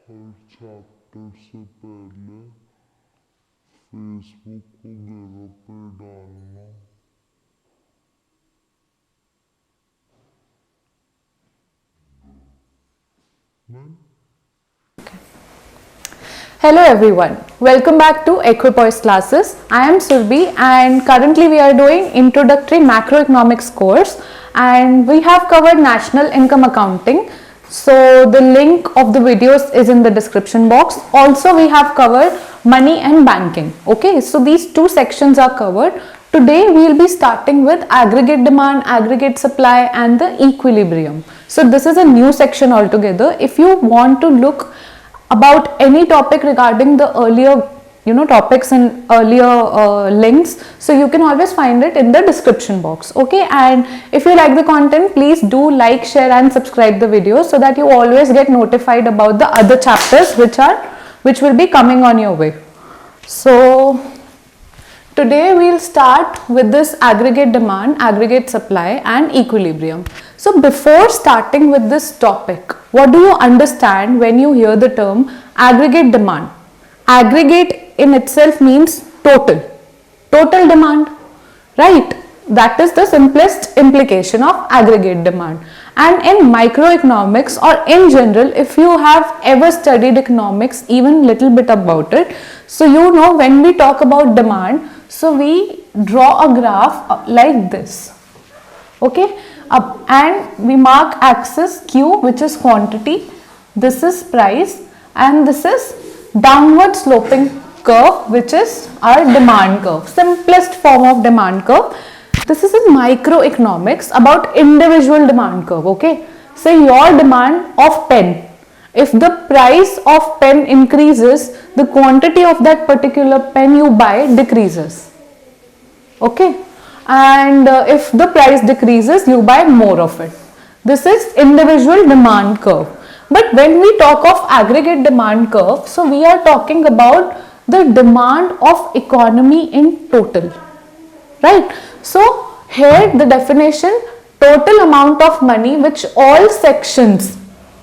हर chapter से पहले Facebook वगैरह पे डालना। Hello everyone, welcome back to Equipoise classes. I am Surbhi and currently we are doing introductory macroeconomics course and we have covered national income accounting. So the link of the videos is in the description box. Also we have covered money and banking. Okay, so these two sections are covered. Today we will be starting with aggregate demand, aggregate supply and the equilibrium. So this is a new section altogether. If you want to look about any topic regarding the earlier topics and earlier links, so you can always find it in the description box. Okay, and if you like the content, please do like, share and subscribe the video so that you always get notified about the other chapters which will be coming on your way. So today we'll start with this aggregate demand, aggregate supply and equilibrium. So before starting with this topic, what do you understand when you hear the term aggregate demand? Aggregate in itself means total demand, right? That is the simplest implication of aggregate demand. And in microeconomics or in general, if you have ever studied economics, even little bit about it, so you know when we talk about demand, so we draw a graph like this. Okay, and we mark axis Q, which is quantity, this is price, and this is downward sloping curve, which is our demand curve, simplest form of demand curve. This is in microeconomics about individual demand curve. Okay, say your demand of pen, if the price of pen increases, the quantity of that particular pen you buy decreases. Okay, and if the price decreases, you buy more of it. This is individual demand curve. But when we talk of aggregate demand curve, so we are talking about the demand of economy in total, right? So here the definition, total amount of money which all sections,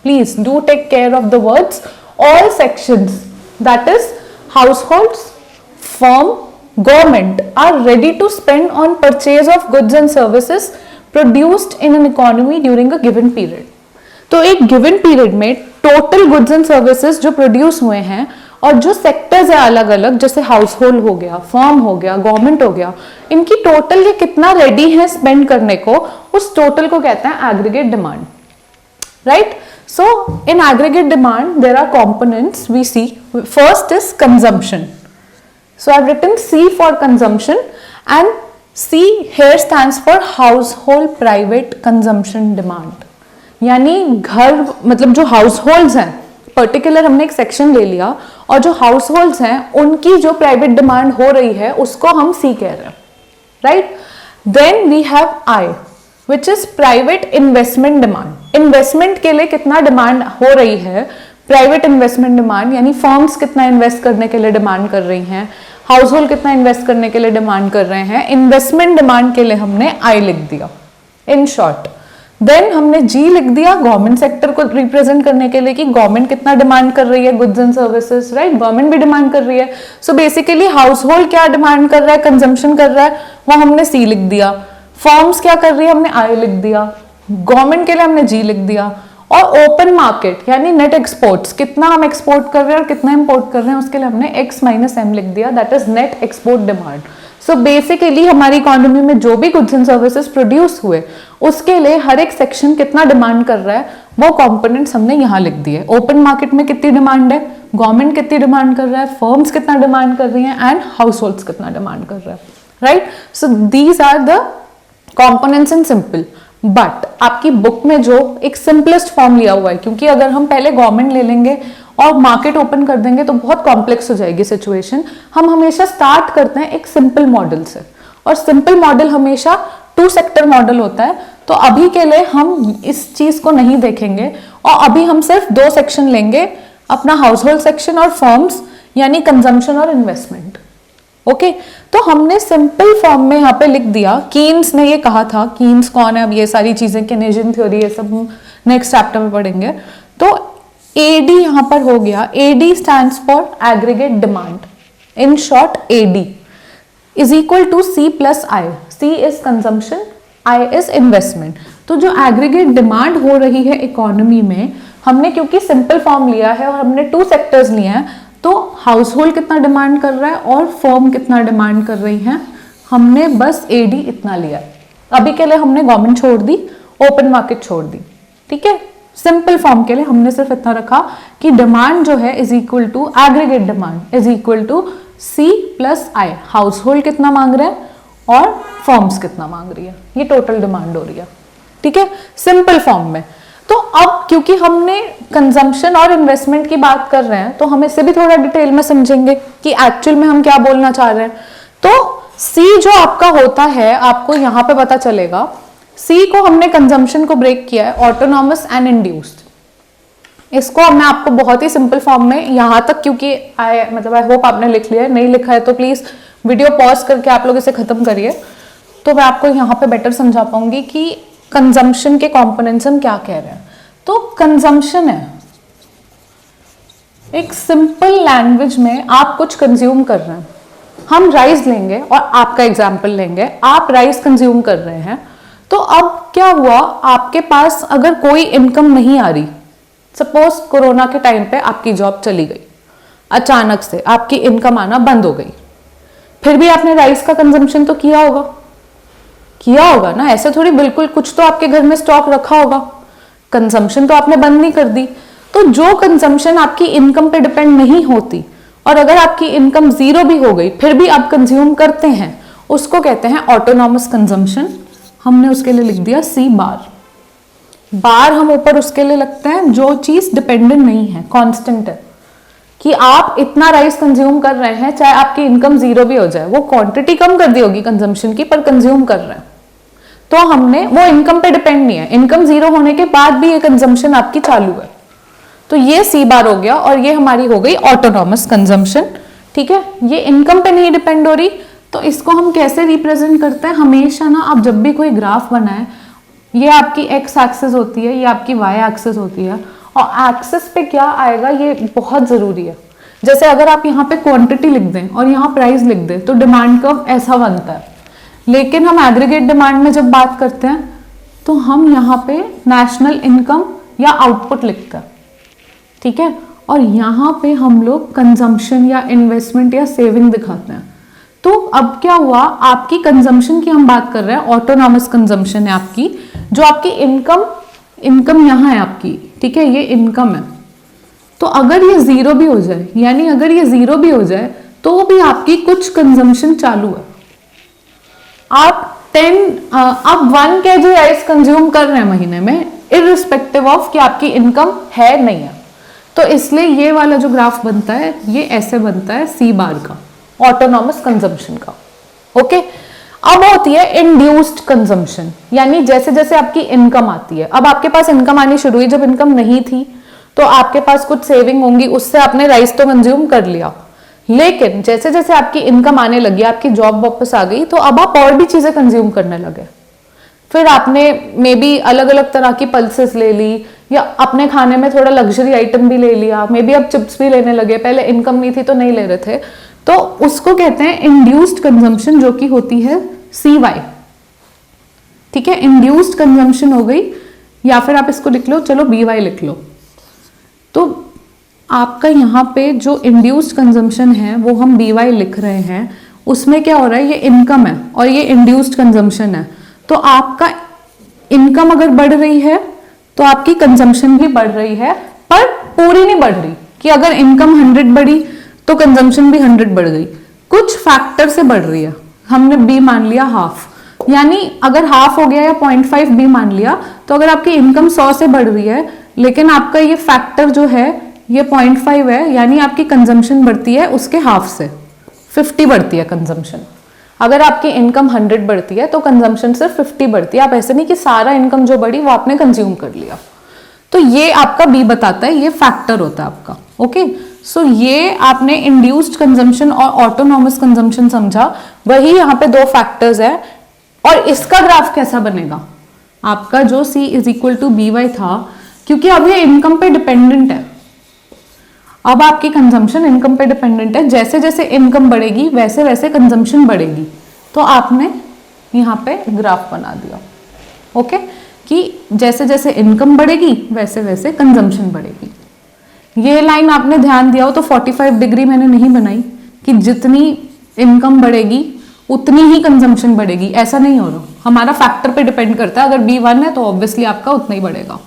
please do take care of the words, all sections, that is households, firm, government are ready to spend on purchase of goods and services produced in an economy during a given period. तो एक given period में total goods and services जो produce हुए हैं और जो sectors है अलग अलग, जैसे हाउस होल्ड हो गया, फर्म हो गया, गवर्नमेंट हो गया, इनकी टोटल ये कितना रेडी है स्पेंड करने को, उस टोटल को कहते हैं aggregate demand, right? So in aggregate demand there are components we see. First is consumption. So I have written C for consumption and C here stands for household private consumption demand. यानी घर मतलब जो households हैं, particular हमने एक section ले लिया और जो हाउसहोल्ड्स हैं उनकी जो प्राइवेट डिमांड हो रही है उसको हम C कह रहे हैं, right? Then we have I which is private investment demand. Investment के लिए कितना डिमांड हो रही है, प्राइवेट इन्वेस्टमेंट डिमांड, यानी फर्म्स कितना इन्वेस्ट करने के लिए डिमांड कर रही हैं, हाउस होल्ड कितना इन्वेस्ट करने के लिए डिमांड कर रहे हैं. इन्वेस्टमेंट डिमांड के लिए हमने आई लिख दिया इन शॉर्ट. देन हमने जी लिख दिया गवर्नमेंट सेक्टर को रिप्रेजेंट करने के लिए कि गवर्नमेंट कितना डिमांड कर रही है goods and services, right? Government भी डिमांड कर रही है. सो बेसिकली हाउस होल्ड क्या डिमांड कर रहा है, कंजम्पशन कर रहा है, वो हमने सी लिख दिया. फर्म्स क्या कर रही है, हमने आई लिख दिया. गवर्नमेंट के लिए हमने जी लिख दिया. और ओपन मार्केट यानी नेट एक्सपोर्ट्स, कितना हम एक्सपोर्ट कर रहे हैं और कितना इंपोर्ट कर रहे हैं, उसके लिए हमने x माइनस एम लिख दिया, that is net export demand. So basically हमारी इकोनॉमी में जो भी गुड्स एंड सर्विसेज प्रोड्यूस हुए उसके लिए हर एक सेक्शन कितना डिमांड कर रहा है वो कंपोनेंट्स हमने यहाँ लिख दिए. ओपन मार्केट में कितनी डिमांड है, गवर्नमेंट कितनी डिमांड कर रहा है, फर्म्स कितना डिमांड कर रही हैं एंड हाउस होल्ड्स कितना डिमांड कर रहा है, right? So these are the components in simple. But आपकी बुक में जो एक सिंपलेस्ट फॉर्म लिया हुआ है, क्योंकि अगर हम पहले गवर्नमेंट ले लेंगे और मार्केट ओपन कर देंगे तो बहुत कॉम्प्लेक्स हो जाएगी सिचुएशन. हम हमेशा स्टार्ट करते हैं एक सिंपल मॉडल से, और सिंपल मॉडल हमेशा टू सेक्टर मॉडल होता है. तो अभी के लिए हम इस चीज को नहीं देखेंगे और अभी हम सिर्फ दो सेक्शन लेंगे, अपना हाउस होल्ड सेक्शन और फर्म्स यानी कंजम्पशन और इन्वेस्टमेंट. ओके, तो हमने सिंपल फॉर्म में यहाँ पे लिख दिया. कीन्स ने ये कहा था, कीन्स कौन है, अब ये सारी चीजें केनेजियन थ्योरी ये सब नेक्स्ट चैप्टर में पढ़ेंगे. तो एडी यहां पर हो गया, AD stands for aggregate demand, in short AD is equal to C plus I. C is consumption, I is investment. तो जो एग्रीगेट डिमांड हो रही है इकोनॉमी में, हमने क्योंकि सिंपल फॉर्म लिया है और हमने 2 सेक्टर्स लिए हैं, तो हाउस होल्ड कितना डिमांड कर रहा है और फर्म कितना डिमांड कर रही है, हमने बस एडी इतना लिया है। अभी के लिए हमने गवर्नमेंट छोड़ दी, ओपन मार्केट छोड़ दी, ठीक है। सिंपल फॉर्म के लिए हमने सिर्फ इतना रखा कि डिमांड जो है is equal to aggregate demand is equal to C plus I. Household कितना मांग रहे हैं और फर्म्स कितना मांग रही है, ये टोटल डिमांड हो रही है, ठीक है, सिंपल फॉर्म में। तो अब क्योंकि हमने कंजम्पशन और इन्वेस्टमेंट की बात कर रहे हैं, तो हम इससे भी थोड़ा डिटेल में समझेंगे कि एक्चुअल में हम क्या बोलना चाह रहे हैं। तो सी जो आपका होता है, आपको यहां पे पता चलेगा, सी को हमने कंजम्पशन को ब्रेक किया है ऑटोनॉमस एंड इंड्यूस्ड। इसको मैं आपको बहुत ही सिंपल फॉर्म में यहां तक, क्योंकि आई होप आपने लिख लिया है, नहीं लिखा है तो प्लीज वीडियो पॉज करके आप लोग इसे खत्म करिए, तो मैं आपको यहाँ पे बेटर समझा पाऊंगी कि कंजम्पशन के कंपोनेंट्स हम क्या कह रहे हैं। तो कंजम्पशन है एक सिंपल लैंग्वेज में आप कुछ कंज्यूम कर रहे हैं। हम राइस लेंगे और आपका एग्जाम्पल लेंगे, आप राइस कंज्यूम कर रहे हैं, तो अब क्या हुआ, आपके पास अगर कोई इनकम नहीं आ रही, सपोज कोरोना के टाइम पे आपकी जॉब चली गई, अचानक से आपकी इनकम आना बंद हो गई, फिर भी आपने राइस का कंजम्पशन तो किया होगा ना, ऐसे थोड़ी बिल्कुल, कुछ तो आपके घर में स्टॉक रखा होगा, कंजम्पशन तो आपने बंद नहीं कर दी। तो जो कंजम्पशन आपकी इनकम पे डिपेंड नहीं होती, और अगर आपकी इनकम 0 भी हो गई फिर भी आप कंज्यूम करते हैं, उसको कहते हैं ऑटोनॉमस कंजम्पशन। हमने उसके लिए लिख दिया सी बार। बार हम ऊपर उसके लिए लगते हैं जो चीज डिपेंडेंट नहीं है, कांस्टेंट है, कि आप इतना राइस कंज्यूम कर रहे हैं चाहे आपकी इनकम 0 भी हो जाए, वो क्वांटिटी कम कर दी होगी कंजम्पशन की, पर कंज्यूम कर रहे हैं। तो हमने, वो इनकम पे डिपेंड नहीं है, इनकम 0 होने के बाद भी ये कंजम्पशन आपकी चालू है, तो ये सी बार हो गया, और ये हमारी हो गई ऑटोनॉमस कंजम्पशन, ठीक है। ये इनकम पे नहीं डिपेंड हो रही, तो इसको हम कैसे रिप्रेजेंट करते हैं, हमेशा ना आप जब भी कोई ग्राफ बनाए, ये आपकी एक्स एक्सिस होती है, ये आपकी वाई एक्सिस होती है, और एक्सिस पे क्या आएगा ये बहुत जरूरी है। जैसे अगर आप यहाँ पे क्वांटिटी लिख दें और यहाँ प्राइस लिख दें तो डिमांड कर्व ऐसा बनता है, लेकिन हम एग्रीगेट डिमांड में जब बात करते हैं तो हम यहाँ पे नेशनल इनकम या आउटपुट लिखते हैं, ठीक है, और यहाँ पे हम लोग कंजम्पशन या इन्वेस्टमेंट या सेविंग दिखाते हैं। तो अब क्या हुआ, आपकी कंजम्पशन की हम बात कर रहे हैं, ऑटोनॉमस कंजम्पशन है आपकी, जो आपकी इनकम यहाँ है आपकी, ठीक है, ये इनकम है। तो अगर ये 0 भी हो जाए, यानी अगर ये 0 भी हो जाए तो भी आपकी कुछ कंजम्पशन चालू है। आप 1 kg राइस कंज्यूम कर रहे हैं महीने में, इररिस्पेक्टिव ऑफ कि आपकी इनकम है नहीं है। तो इसलिए ये वाला जो ग्राफ बनता है ये ऐसे बनता है सी बार का, ऑटोनॉमस कंजम्पशन का, ओके। अब होती है इंड्यूस्ड कंजम्पशन, यानी जैसे जैसे आपकी इनकम आती है, अब आपके पास इनकम आनी शुरू हुई, जब इनकम नहीं थी तो आपके पास कुछ सेविंग होंगी, उससे आपने राइस तो कंज्यूम कर लिया, लेकिन जैसे जैसे आपकी इनकम आने लगी, आपकी जॉब वापस आ गई, तो अब आप और भी चीजें कंज्यूम करने लगे। फिर आपने मे बी अलग अलग तरह की पल्सेस ले ली, या अपने खाने में थोड़ा लग्जरी आइटम भी ले लिया, मे बी आप चिप्स भी लेने लगे, पहले इनकम नहीं थी तो नहीं ले रहे थे, तो उसको कहते हैं इंड्यूस्ड कंजम्पशन, जो कि होती है सी वाई, ठीक है। इंड्यूस्ड कंजम्पशन हो गई, या फिर आप इसको लिख लो, चलो बी वाई लिख लो। तो आपका यहाँ पे जो इंड्यूस्ड कंजम्पशन है वो हम बी वाई लिख रहे हैं, उसमें क्या हो रहा है, ये इनकम है और ये इंड्यूस्ड कंजम्पशन है। तो आपका इनकम अगर बढ़ रही है तो आपकी कंजम्पशन भी बढ़ रही है, पर पूरी नहीं बढ़ रही, कि अगर इनकम 100 बढ़ी तो कंजम्पशन भी 100 बढ़ गई, कुछ फैक्टर से बढ़ रही है। हमने बी मान लिया हाफ, यानी अगर हाफ हो गया या 0.5 बी मान लिया, तो अगर आपकी इनकम 100 से बढ़ रही है, लेकिन आपका ये फैक्टर जो है ये 0.5 है, यानी आपकी कंजम्पशन बढ़ती है उसके हाफ से, 50 बढ़ती है कंजम्पशन। अगर आपकी इनकम 100 बढ़ती है तो कंजम्पशन सिर्फ 50 बढ़ती है। आप ऐसे नहीं कि सारा इनकम जो बढ़ी वो आपने कंज्यूम कर लिया। तो ये आपका बी बताता है, ये फैक्टर होता है आपका, ओके। सो ये आपने इंड्यूस्ड कंजम्पशन और ऑटोनॉमस कंजम्पशन समझा, वही यहाँ पे 2 फैक्टर्स है। और इसका ग्राफ कैसा बनेगा, आपका जो C is equal to B Y था, क्योंकि अब ये इनकम पे डिपेंडेंट है, अब आपकी कंजम्पशन इनकम पे डिपेंडेंट है, जैसे जैसे इनकम बढ़ेगी वैसे वैसे कंजम्पशन बढ़ेगी। तो आपने यहाँ पे ग्राफ बना दिया, ओके, कि जैसे जैसे इनकम बढ़ेगी वैसे वैसे कंजम्पशन बढ़ेगी। ये लाइन आपने ध्यान दिया हो तो 45 डिग्री मैंने नहीं बनाई कि जितनी इनकम बढ़ेगी उतनी ही कंजम्पशन बढ़ेगी, ऐसा नहीं हो रहा। हमारा फैक्टर पे डिपेंड करता है, अगर B1 है तो ऑब्वियसली आपका उतना ही बढ़ेगा।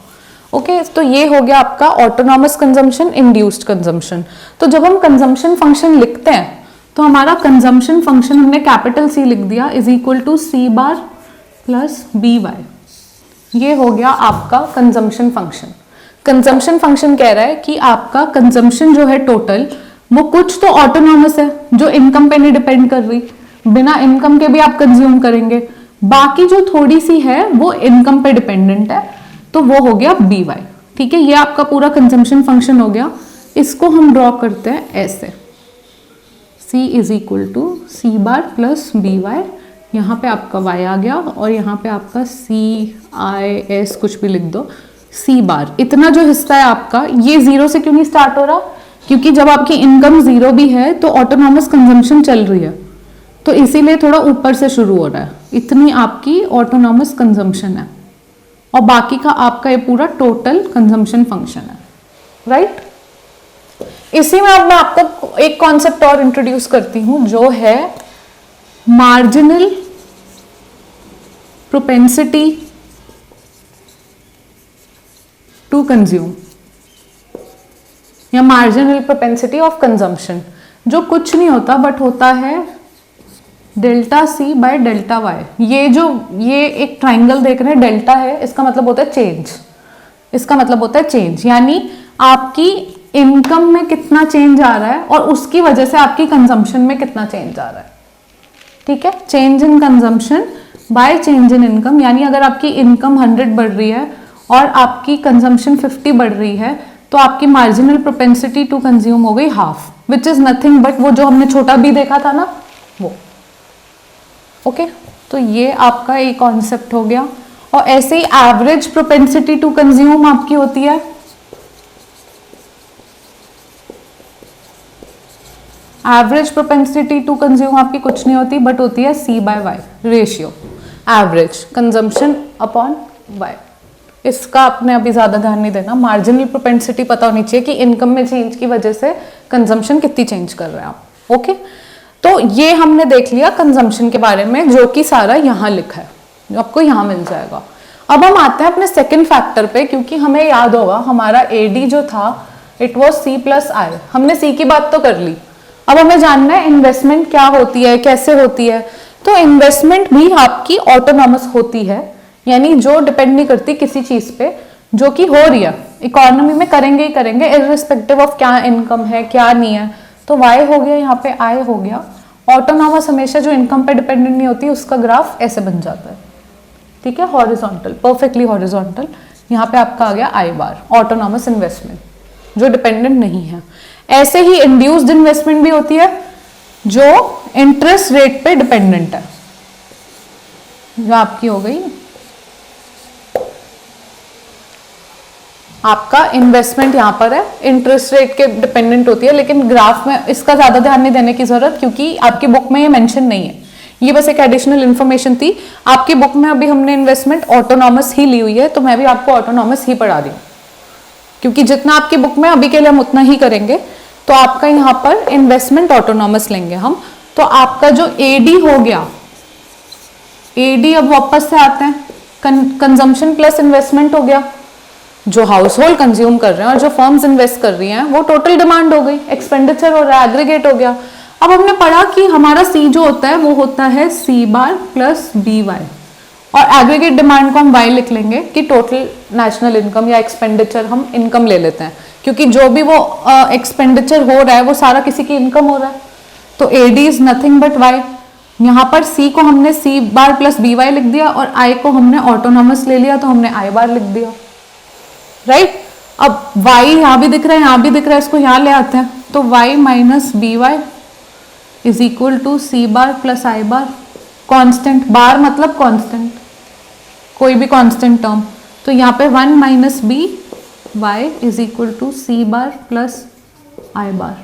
ओके, तो ये हो गया आपका ऑटोनॉमस कंजम्पशन, इंड्यूस्ड कंजम्पशन। तो जब हम कंजम्पशन फंक्शन लिखते हैं तो हमारा कंजम्पशन फंक्शन हमने कैपिटल C लिख दिया is equal to C bar plus BY। ये हो गया आपका कंजम्पशन फंक्शन। कंजम्पशन फंक्शन कह रहा है कि आपका कंजम्पशन जो है टोटल, वो कुछ तो ऑटोनॉमस है जो इनकम पे नहीं डिपेंड कर रही, बिना इनकम के भी आप कंज्यूम करेंगे, बाकी जो थोड़ी सी है वो इनकम पे डिपेंडेंट है, तो वो हो गया BY। ठीक है, ये आपका पूरा कंजम्पशन फंक्शन हो गया। इसको हम ड्रॉ करते हैं ऐसे, C is equal to C bar plus BY। यहाँ पे आपका Y आ गया और यहाँ पे आपका CIS कुछ भी लिख दो, C बार। इतना जो हिस्सा है आपका, ये जीरो से क्यों नहीं स्टार्ट हो रहा? क्योंकि जब आपकी इनकम जीरो भी है तो ऑटोनॉमस कंजम्पशन चल रही है, तो इसीलिए थोड़ा ऊपर से शुरू हो रहा है। इतनी आपकी ऑटोनॉमस कंजम्पशन है और बाकी का आपका ये पूरा टोटल कंजम्पशन फंक्शन है, राइट। इसी में अब मैं आपको एक कॉन्सेप्ट और इंट्रोड्यूस करती हूं जो है मार्जिनल प्रोपेंसिटी टू कंज्यूम या मार्जिनल प्रोपेंसिटी ऑफ कंजम्पशन, जो कुछ नहीं होता बट होता है delta C bye delta Y। ये एक ट्राइंगल देख रहे हैं, डेल्टा है, इसका मतलब होता है चेंज, इसका मतलब होता है चेंज, यानी आपकी इनकम में कितना चेंज आ रहा है और उसकी वजह से आपकी कंजम्पशन में कितना चेंज आ रहा है। ठीक है, change in consumption bye change in income, यानी अगर आपकी इनकम 100 बढ़ रही है और आपकी कंजम्पशन 50 बढ़ रही है तो आपकी मार्जिनल प्रोपेंसिटी टू कंज्यूम हो गई half, which is nothing but वो जो हमने छोटा b देखा था ना वो। ओके, तो ये आपका एक कॉन्सेप्ट हो गया। और ऐसे ही एवरेज प्रोपेंसिटी टू कंज्यूम आपकी होती है, एवरेज प्रोपेंसिटी टू कंज्यूम आपकी कुछ नहीं होती बट होती है C by Y ratio, average consumption upon Y। इसका आपने अभी ज्यादा ध्यान नहीं देना, मार्जिनल प्रोपेंसिटी पता होनी चाहिए कि इनकम में चेंज की वजह से कंजम्पशन कितनी चेंज कर रहे हैं आप। ओके, तो ये हमने देख लिया कंजम्पशन के बारे में, जो कि सारा यहाँ लिखा है, जो आपको यहाँ मिल जाएगा। अब हम आते हैं अपने सेकंड फैक्टर पे, क्योंकि हमें याद होगा हमारा AD जो था it was C plus I। हमने C की बात तो कर ली, अब हमें जानना है इन्वेस्टमेंट क्या होती है, कैसे होती है। तो इन्वेस्टमेंट भी आपकी ऑटोनॉमस होती है, यानी जो डिपेंड नहीं करती किसी चीज पे, जो कि हो रही है इकोनॉमी में, करेंगे ही करेंगे इररिस्पेक्टिव ऑफ क्या इनकम है क्या नहीं है। तो Y हो गया, यहाँ पे I हो गया। ऑटोनॉमस हमेशा जो इनकम पे डिपेंडेंट नहीं होती उसका ग्राफ ऐसे बन जाता है, ठीक है, हॉरिजॉन्टल, परफेक्टली हॉरिजॉन्टल। यहाँ पे आपका आ गया I बार, ऑटोनॉमस इन्वेस्टमेंट जो डिपेंडेंट नहीं है। ऐसे ही इंड्यूस्ड इन्वेस्टमेंट भी होती है जो इंटरेस्ट रेट पे डिपेंडेंट है, जो आपकी हो गई आपका इन्वेस्टमेंट यहाँ पर है, इंटरेस्ट रेट के डिपेंडेंट होती है, लेकिन ग्राफ में इसका ज्यादा ध्यान नहीं देने की जरूरत, क्योंकि आपकी बुक में ये मेंशन नहीं है, ये बस एक एडिशनल इन्फॉर्मेशन थी। आपकी बुक में अभी हमने इन्वेस्टमेंट ऑटोनॉमस ही ली हुई है, तो मैं भी आपको ऑटोनॉमस ही पढ़ा रही हूँ, क्योंकि जितना आपकी बुक में अभी के लिए हम उतना ही करेंगे। तो आपका यहाँ पर इन्वेस्टमेंट ऑटोनॉमस लेंगे हम। तो आपका जो AD हो गया, AD अब वापस से आते हैं, कंजम्पशन प्लस इन्वेस्टमेंट हो गया, जो हाउस होल्ड कंज्यूम कर रहे हैं और जो फर्म्स इन्वेस्ट कर रही हैं वो टोटल डिमांड हो गई, एक्सपेंडिचर हो रहा है, एग्रीगेट हो गया। अब हमने पढ़ा कि हमारा C जो होता है वो होता है C बार प्लस BY, और एग्रीगेट डिमांड को हम Y लिख लेंगे कि टोटल नेशनल इनकम या एक्सपेंडिचर हम इनकम ले लेते हैं, क्योंकि जो भी वो एक्सपेंडिचर हो रहा है वो सारा किसी की इनकम हो रहा है। तो AD is nothing but Y। यहाँ पर C को हमने C बार प्लस BY लिख दिया और I को हमने ऑटोनॉमस ले लिया तो हमने I बार लिख दिया, राइट। अब Y यहाँ भी दिख रहा है, यहाँ भी दिख रहा है, इसको यहाँ ले आते हैं, तो Y minus BY is equal to C bar plus I bar. Constant, bar मतलब कांस्टेंट, कोई भी कांस्टेंट टर्म, तो यहाँ पे 1 minus BY is equal to C bar plus I bar.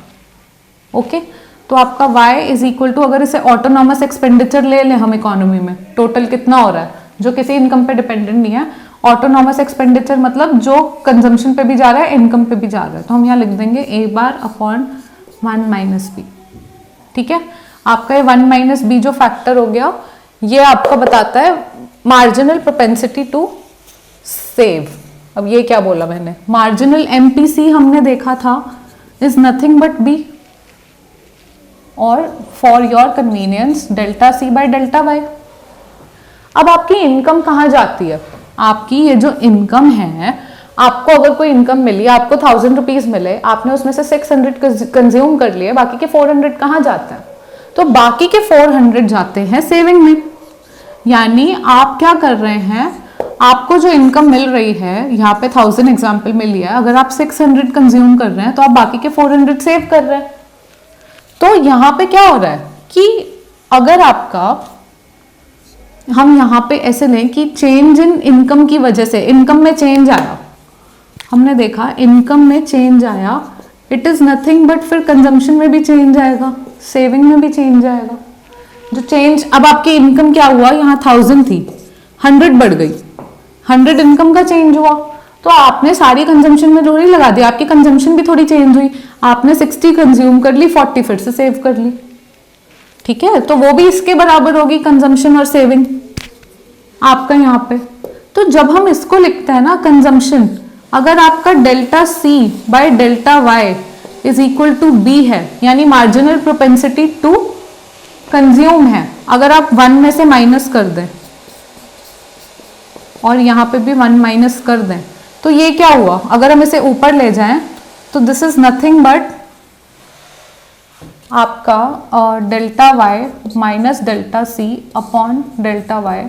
Okay, तो आपका y इज इक्वल टू, अगर इसे ऑटोनॉमस एक्सपेंडिचर ले लें हम इकोनॉमी में, टोटल कितना हो रहा है जो किसी इनकम पे डिपेंडेंट नहीं है। ऑटोनॉमस एक्सपेंडिचर मतलब जो कंजम्पशन पे भी जा रहा है, इनकम पे भी जा रहा है, तो हम यहाँ लिख देंगे a bar upon 1 minus B. ठीक है, आपका ये 1 माइनस बी जो फैक्टर हो गया, ये आपका बताता है मार्जिनल प्रोपेंसिटी टू सेव। अब ये क्या बोला मैंने, मार्जिनल एमपीसी हमने देखा था इज नथिंग बट बी, और for your convenience delta C by delta Y. अब आपकी इनकम कहाँ जाती है, आपकी ये जो इनकम है, आपको अगर कोई इनकम मिली, आपको 1000 रुपीज मिले, आपने उसमें से 600 कंज्यूम कर लिए, बाकी के 400 कहाँ जाते हैं, तो बाकी के 400 जाते हैं सेविंग में। यानी आप क्या कर रहे हैं, आपको जो इनकम मिल रही है, यहाँ पे 1000 एग्जाम्पल में लिया, अगर आप 600 कंज्यूम कर रहे हैं तो आप बाकी के 400 सेव कर रहे हैं। तो यहाँ पे क्या हो रहा है कि अगर आपका, हम यहाँ पे ऐसे लें कि चेंज इन इनकम की वजह से, इनकम में चेंज आया, हमने देखा इनकम में चेंज आया, इट इज नथिंग बट फिर कंजम्पशन में भी चेंज आएगा, सेविंग में भी चेंज आएगा। जो चेंज, अब आपकी इनकम क्या हुआ, यहाँ 1000 थी, 100 बढ़ गई, 100 इनकम का चेंज हुआ, तो आपने सारी कंजम्पशन में थोड़ी लगा दी, आपकी कंजम्पशन भी थोड़ी चेंज हुई, आपने 60 कंज्यूम कर ली, 40 फिर से सेव कर ली। ठीक है, तो वो भी इसके बराबर होगी कंजम्पशन और सेविंग आपका यहाँ पे। तो जब हम इसको लिखते हैं ना कंजम्पशन, अगर आपका delta C by delta Y is equal to B है, यानी मार्जिनल प्रोपेंसिटी टू कंज्यूम है, अगर आप 1 में से माइनस कर दें और यहाँ पे भी 1 माइनस कर दें, तो ये क्या हुआ, अगर हम इसे ऊपर ले जाएं तो दिस इज नथिंग बट आपका delta Y minus delta C upon delta Y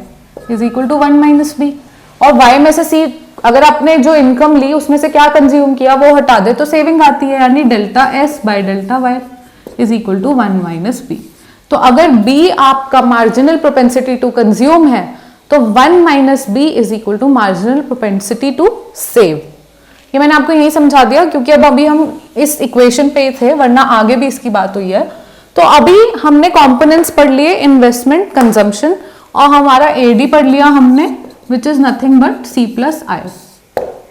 is equal to 1 minus B. और y में से c, अगर आपने जो इनकम ली उसमें से क्या कंज्यूम किया वो हटा दे तो सेविंग आती है, यानी delta s by delta y is equal to 1 minus B. तो अगर b आपका मार्जिनल प्रोपेंसिटी टू कंज्यूम है तो 1 minus B is equal to marginal propensity to save. ये मैंने आपको यही समझा दिया क्योंकि अब अभी हम इस इक्वेशन पे थे, वरना आगे भी इसकी बात हुई है। तो अभी हमने कंपोनेंट्स पढ़ लिए, इन्वेस्टमेंट, कंजम्पशन, और हमारा एडी पढ़ लिया हमने, which is nothing but C plus I.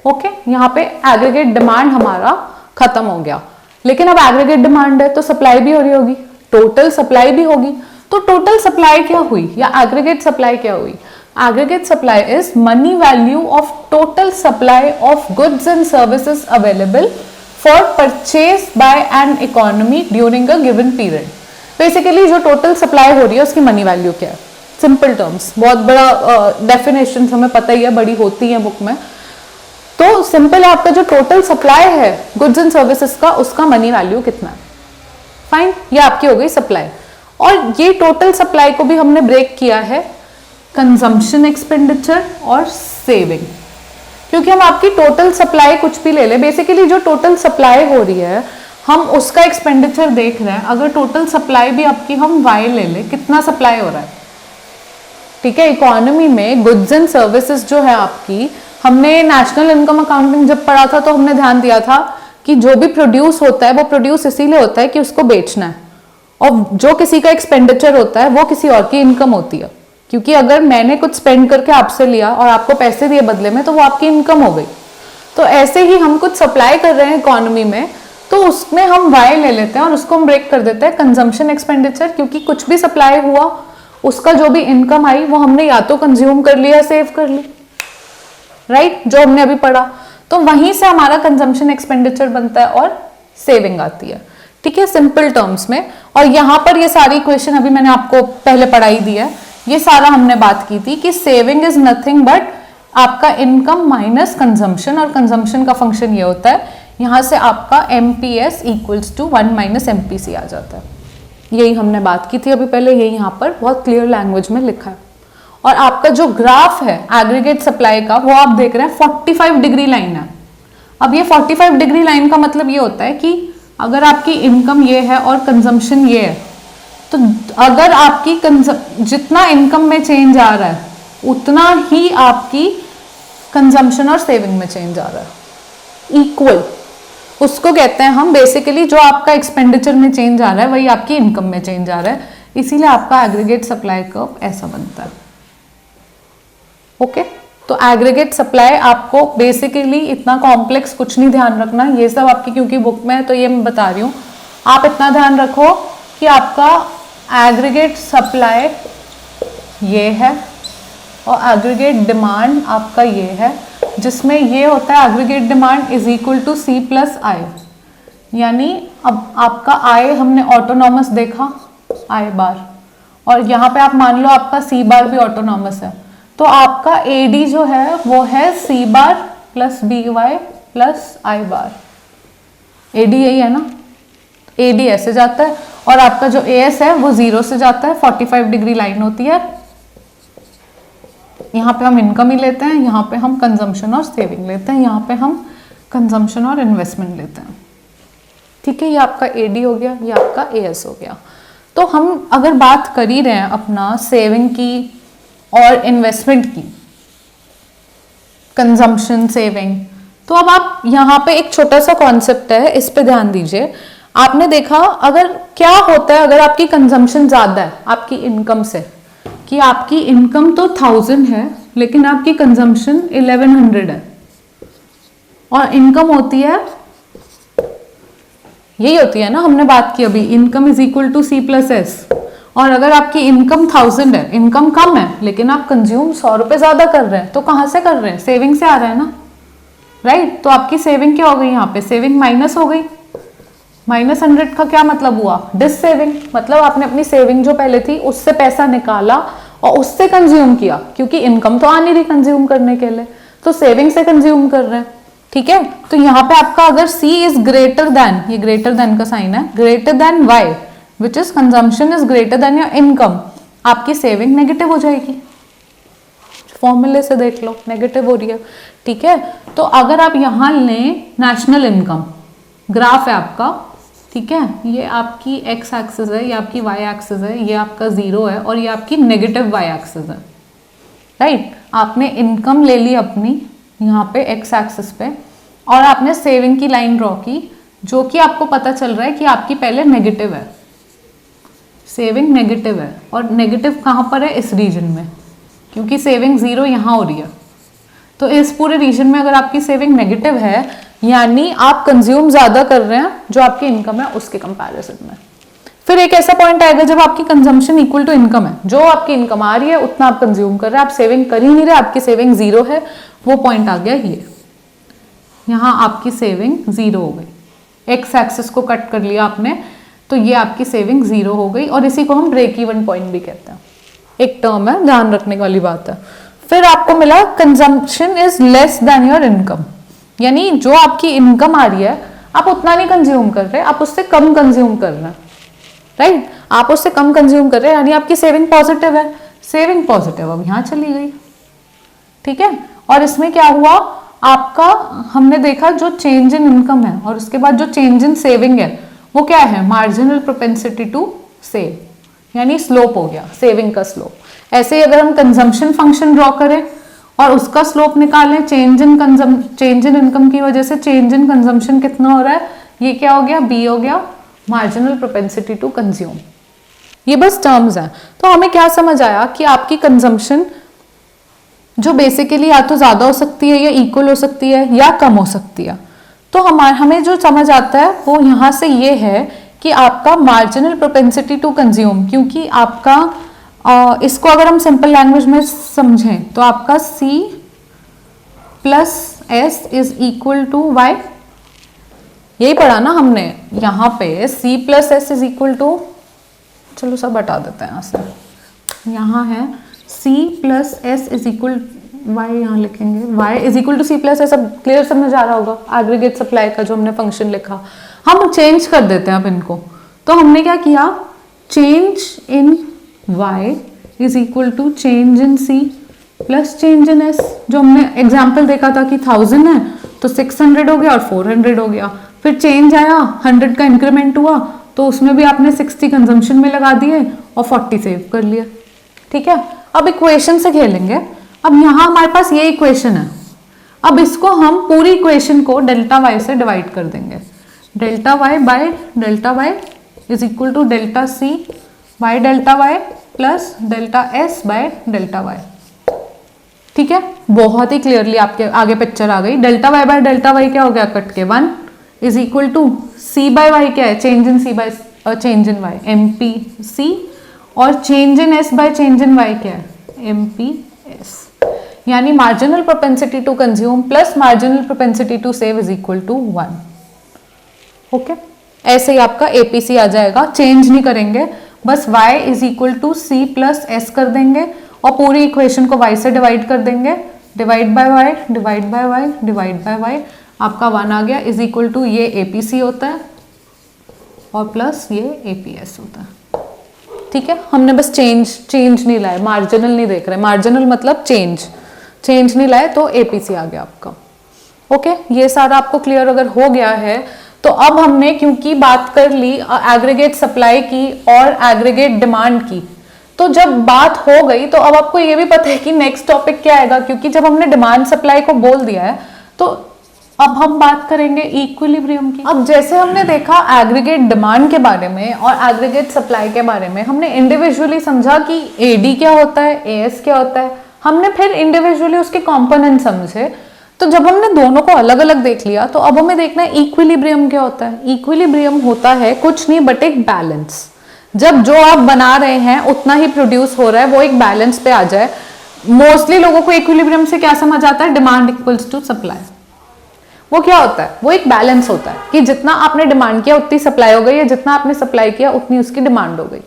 Okay, यहाँ पे एग्रीगेट डिमांड हमारा खत्म हो गया, लेकिन अब एग्रीगेट डिमांड है तो सप्लाई भी हो रही होगी, टोटल सप्लाई भी होगी। तो टोटल सप्लाई क्या हुई या एग्रीगेट सप्लाई क्या हुई? Aggregate supply is money value of total supply of goods and services available for purchase by an economy during a given period. Basically जो total supply हो रही है उसकी money value क्या है? Simple terms, बहुत बड़ा definition हमें पता ही है, बड़ी होती है बुक में। तो simple है, आपका जो total supply है goods and services का, उसका money value कितना है? Fine, ये आपकी हो गई supply। और ये total supply को भी हमने break किया है कंजम्पशन एक्सपेंडिचर और सेविंग, क्योंकि हम आपकी टोटल सप्लाई कुछ भी ले ले, बेसिकली जो टोटल सप्लाई हो रही है हम उसका एक्सपेंडिचर देख रहे हैं। अगर टोटल सप्लाई भी आपकी हम वाई ले ले, कितना सप्लाई हो रहा है, ठीक है। इकोनॉमी में गुड्स एंड सर्विसेज जो है आपकी, हमने नेशनल इनकम अकाउंटिंग जब पढ़ा था तो हमने ध्यान दिया था कि जो भी प्रोड्यूस होता है वो प्रोड्यूस इसीलिए होता है कि उसको बेचना है, और जो किसी का एक्सपेंडिचर होता है वो किसी और की इनकम होती है। क्योंकि अगर मैंने कुछ स्पेंड करके आपसे लिया और आपको पैसे दिए बदले में, तो वो आपकी इनकम हो गई। तो ऐसे ही हम कुछ सप्लाई कर रहे हैं इकोनॉमी में, तो उसमें हम वाई ले लेते हैं और उसको हम ब्रेक कर देते हैं कंजम्पशन एक्सपेंडिचर, क्योंकि कुछ भी सप्लाई हुआ उसका जो भी इनकम आई वो हमने या तो कंज्यूम कर लिया, सेव कर ली, राइट, जो हमने अभी पढ़ा। तो वहीं से हमारा कंजम्पशन एक्सपेंडिचर बनता है और सेविंग आती है, ठीक है, सिंपल टर्म्स में। और यहाँ पर ये सारी इक्वेशन अभी मैंने आपको पहले पढ़ाई दी है, ये सारा हमने बात की थी कि सेविंग इज नथिंग बट आपका इनकम माइनस कंजम्पशन, और कंजम्पशन का फंक्शन ये होता है, यहाँ से आपका MPS equals to 1 minus MPC आ जाता है। यही हमने बात की थी अभी पहले, यही यहाँ पर बहुत क्लियर लैंग्वेज में लिखा है। और आपका जो ग्राफ है एग्रीगेट सप्लाई का, वो आप देख रहे हैं 45 डिग्री लाइन है। अब ये 45 डिग्री लाइन का मतलब ये होता है कि अगर आपकी इनकम ये है और कंजम्पशन ये है, तो अगर आपकी जितना इनकम में चेंज आ रहा है उतना ही आपकी कंजम्पशन और सेविंग में चेंज आ रहा है, इक्वल। उसको कहते हैं हम बेसिकली जो आपका एक्सपेंडिचर में चेंज आ रहा है वही आपकी इनकम में चेंज आ रहा है, इसीलिए आपका एग्रीगेट सप्लाई कर्व ऐसा बनता है। ओके, तो एग्रीगेट सप्लाई आपको बेसिकली इतना कॉम्प्लेक्स कुछ नहीं ध्यान रखना, ये सब आपकी क्योंकि बुक में है तो ये मैं बता रही हूँ। आप इतना ध्यान रखो कि आपका एग्रीगेट सप्लाई ये है और एग्रीगेट डिमांड आपका ये है, जिसमें ये होता है aggregate demand is equal to C plus I. यानी अब आपका आई हमने ऑटोनॉमस देखा आई बार, और यहाँ पे आप मान लो आपका सी बार भी ऑटोनॉमस है, तो आपका एडी जो है वो है सी bar plus B Y plus I bar. AD यही है ना, एडी ऐसे जाता है और आपका जो एएस है वो 0 से जाता है, 45 डिग्री लाइन होती है। यहाँ पे हम इनकम ही लेते हैं, यहाँ पे हम कंजम्पशन और सेविंग लेते हैं, यहाँ पे हम कंजम्पशन और इन्वेस्टमेंट लेते हैं। ठीक है, ये आपका एडी हो गया, ये आपका एएस हो गया। तो हम अगर बात कर ही रहे हैं अपना सेविंग की और इन्वेस्टमेंट की, कंजम्पशन सेविंग, तो अब आप यहाँ पे एक छोटा सा कॉन्सेप्ट है, इस पे ध्यान दीजिए। आपने देखा अगर क्या होता है अगर आपकी कंजम्पशन ज्यादा है आपकी इनकम से, कि आपकी इनकम तो 1000 है लेकिन आपकी कंजम्पशन 1100 है, और इनकम होती है यही होती है ना, हमने बात की अभी, income is equal to C plus S. और अगर आपकी इनकम 1000 है, इनकम कम है लेकिन आप कंज्यूम 100 रुपए ज्यादा कर रहे हैं, तो कहां से कर रहे हैं? सेविंग से आ रहा है ना, राइट। तो आपकी सेविंग क्या हो गई? यहाँ पे सेविंग माइनस हो गई। -100 का क्या मतलब हुआ? डिस सेविंग, मतलब आपने अपनी सेविंग जो पहले थी उससे पैसा निकाला और उससे कंज्यूम किया, क्योंकि इनकम तो आ नहीं रही कंज्यूम करने के लिए, तो सेविंग से कंज्यूम कर रहे हैं। ठीक है, तो यहाँ पे आपका अगर C इज ग्रेटर देन, ये ग्रेटर देन का साइन है, greater than Y which is consumption is greater then your income, आपकी सेविंग नेगेटिव हो जाएगी। फॉर्मूले से देख लो, नेगेटिव हो रही है। ठीक है, तो अगर आप यहाँ लें नेशनल इनकम, ग्राफ है आपका, ठीक है, ये आपकी एक्स एक्सिस है, ये आपकी वाई एक्सिस है, ये आपका 0 है और ये आपकी नेगेटिव वाई एक्सिस है, राइट। आपने इनकम ले ली अपनी यहाँ पे एक्स एक्सिस पे, और आपने सेविंग की लाइन ड्रॉ की, जो कि आपको पता चल रहा है कि आपकी पहले नेगेटिव है, सेविंग नेगेटिव है, और नेगेटिव कहाँ पर है? इस रीजन में, क्योंकि सेविंग 0 यहाँ हो रही है। तो इस पूरे रीजन में अगर आपकी सेविंग नेगेटिव है, यानी आप कंज्यूम ज्यादा कर रहे हैं जो आपकी इनकम है उसके कंपैरिजन में। फिर एक ऐसा पॉइंट आएगा जब आपकी कंजम्पशन इक्वल टू इनकम है, जो आपकी इनकम आ रही है उतना आप कंज्यूम कर रहे हैं, आप सेविंग कर ही नहीं रहे, आपकी सेविंग 0 है, वो पॉइंट आ गया ये। यहाँ आपकी सेविंग 0 हो गई, एक्स एक्सिस को कट कर लिया आपने, तो ये आपकी सेविंग 0 हो गई, और इसी को हम ब्रेक इवन पॉइंट भी कहते हैं। एक टर्म है, ध्यान रखने वाली बात है। फिर आपको मिला consumption is less than your income, यानी जो आपकी इनकम आ रही है आप उतना नहीं कंज्यूम कर रहे, आप उससे कम कंज्यूम कर रहे हैं, राइट। आप उससे कम कंज्यूम कर रहे हैं, यानी आपकी सेविंग पॉजिटिव है, सेविंग पॉजिटिव अब यहाँ चली गई। ठीक है, और इसमें क्या हुआ आपका, हमने देखा जो चेंज इन इनकम है और उसके बाद जो चेंज इन सेविंग है वो क्या है? मार्जिनल प्रोपेंसिटी टू सेव, यानी स्लोप हो गया, सेविंग का स्लोप। ऐसे ही अगर हम कंजम्पशन फंक्शन ड्रॉ करें और उसका स्लोप निकालें, चेंज इन इनकम की वजह से चेंज इन कंजम्पशन कितना हो रहा है, ये क्या हो गया? बी हो गया, मार्जिनल प्रोपेंसिटी टू कंज्यूम। ये बस टर्म्स हैं। तो हमें क्या समझ आया कि आपकी कंजम्पशन जो बेसिकली या तो ज्यादा हो सकती है या इक्वल हो सकती है या कम हो सकती है। तो हमें जो समझ आता है वो यहाँ से ये है कि आपका मार्जिनल प्रोपेंसिटी टू कंज्यूम, क्योंकि आपका इसको अगर हम सिंपल लैंग्वेज में समझें तो आपका C plus S is equal to Y, यही पढ़ा ना हमने यहाँ पे, C plus S is equal to, चलो सब हटा देते हैं यहाँ से, यहाँ है C plus S is equal Y, यहाँ लिखेंगे y is equal to C plus S. अब क्लियर समझ आ रहा होगा एग्रीगेट सप्लाई का जो हमने फंक्शन लिखा, हम चेंज कर देते हैं अब इनको। तो हमने क्या किया, change in y is equal to change in C plus change in S। जो हमने एग्जाम्पल देखा था कि 1000 है तो 600 हो गया और 400 हो गया, फिर चेंज आया 100 का इंक्रीमेंट हुआ तो उसमें भी आपने 60 कंजम्पशन में लगा दिए और 40 सेव कर लिया। ठीक है, अब इक्वेशन से खेलेंगे। अब यहाँ हमारे पास ये इक्वेशन है, अब इसको हम पूरी इक्वेशन को डेल्टा वाई से डिवाइड कर देंगे। Delta Y by delta Y is equal to delta C by delta Y plus delta S by delta Y. ठीक है, बहुत ही क्लियरली आपके आगे पिक्चर आ गई। Delta Y by delta Y क्या हो गया, कट के 1 is equal to C by Y क्या है, change in C by change in Y M P C, और change in S by change in Y क्या है, एम पी एस। यानी marginal propensity to consume plus marginal propensity to save is equal to 1। Okay, ऐसे ही आपका APC आ जाएगा, change नहीं करेंगे, बस y is equal to C plus S कर देंगे और पूरी इक्वेशन को y से डिवाइड कर देंगे। Divide by y divide by y divide by y, आपका 1 आ गया इज इक्वल टू ये एपीसी होता है और प्लस ये एपीएस होता है। ठीक है, हमने बस चेंज नहीं लाए, मार्जिनल नहीं देख रहे, मार्जिनल मतलब चेंज नहीं लाए तो एपीसी आ गया आपका। ओके, ये सारा आपको क्लियर अगर हो गया है तो अब हमने क्योंकि बात कर ली एग्रीगेट सप्लाई की और एग्रीगेट डिमांड की, तो जब बात हो गई तो अब आपको ये भी पता है कि नेक्स्ट टॉपिक क्या आएगा, क्योंकि जब हमने डिमांड सप्लाई को बोल दिया है तो अब हम बात करेंगे इक्विलिब्रियम की। अब जैसे हमने देखा एग्रीगेट डिमांड के बारे में और एग्रीगेट सप्लाई के बारे में, हमने इंडिविजुअली समझा कि एडी क्या होता है, एएस क्या होता है, हमने फिर इंडिविजुअली उसके कंपोनेंट समझे। तो जब हमने दोनों को अलग अलग देख लिया तो अब हमें देखना है इक्विलिब्रियम क्या होता है। इक्विलिब्रियम होता है कुछ नहीं बट एक बैलेंस। जब जो आप बना रहे हैं उतना ही प्रोड्यूस हो रहा है, वो एक बैलेंस पे आ जाए। मोस्टली लोगों को इक्विलिब्रियम से क्या समझ आता है, डिमांड इक्वल्स टू सप्लाई। वो क्या होता है, वो एक बैलेंस होता है कि जितना आपने डिमांड किया उतनी सप्लाई हो गई, या जितना आपने सप्लाई किया उतनी उसकी डिमांड हो गई।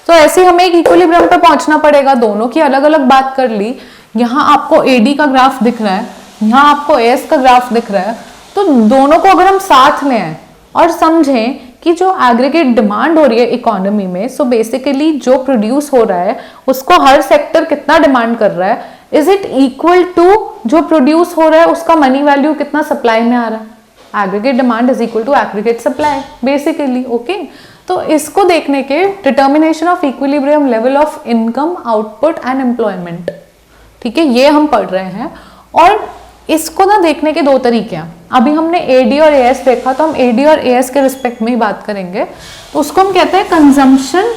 तो ऐसे हमें एक इक्विलिब्रियम पे पहुंचना पड़ेगा। दोनों की अलग अलग बात कर ली। यहाँ आपको एडी का ग्राफ दिख रहा है, यहाँ आपको एस का ग्राफ दिख रहा है, तो दोनों को अगर हम साथ ले आए और समझें कि जो एग्रीगेट डिमांड हो रही है इकोनॉमी में, सो बेसिकली जो प्रोड्यूस हो रहा है उसको हर सेक्टर कितना डिमांड कर रहा है, इज इट इक्वल टू जो प्रोड्यूस हो रहा है उसका मनी वैल्यू कितना सप्लाई में आ रहा है। Aggregate demand is equal to aggregate supply basically. Okay, तो इसको देखने के determination of equilibrium level of income, output and employment, ठीक है, ये हम पढ़ रहे हैं। और इसको ना देखने के दो तरीके हैं। अभी हमने एडी और एएस देखा, तो हम एडी और एएस के रिस्पेक्ट में ही बात करेंगे। तो उसको हम कहते हैं consumption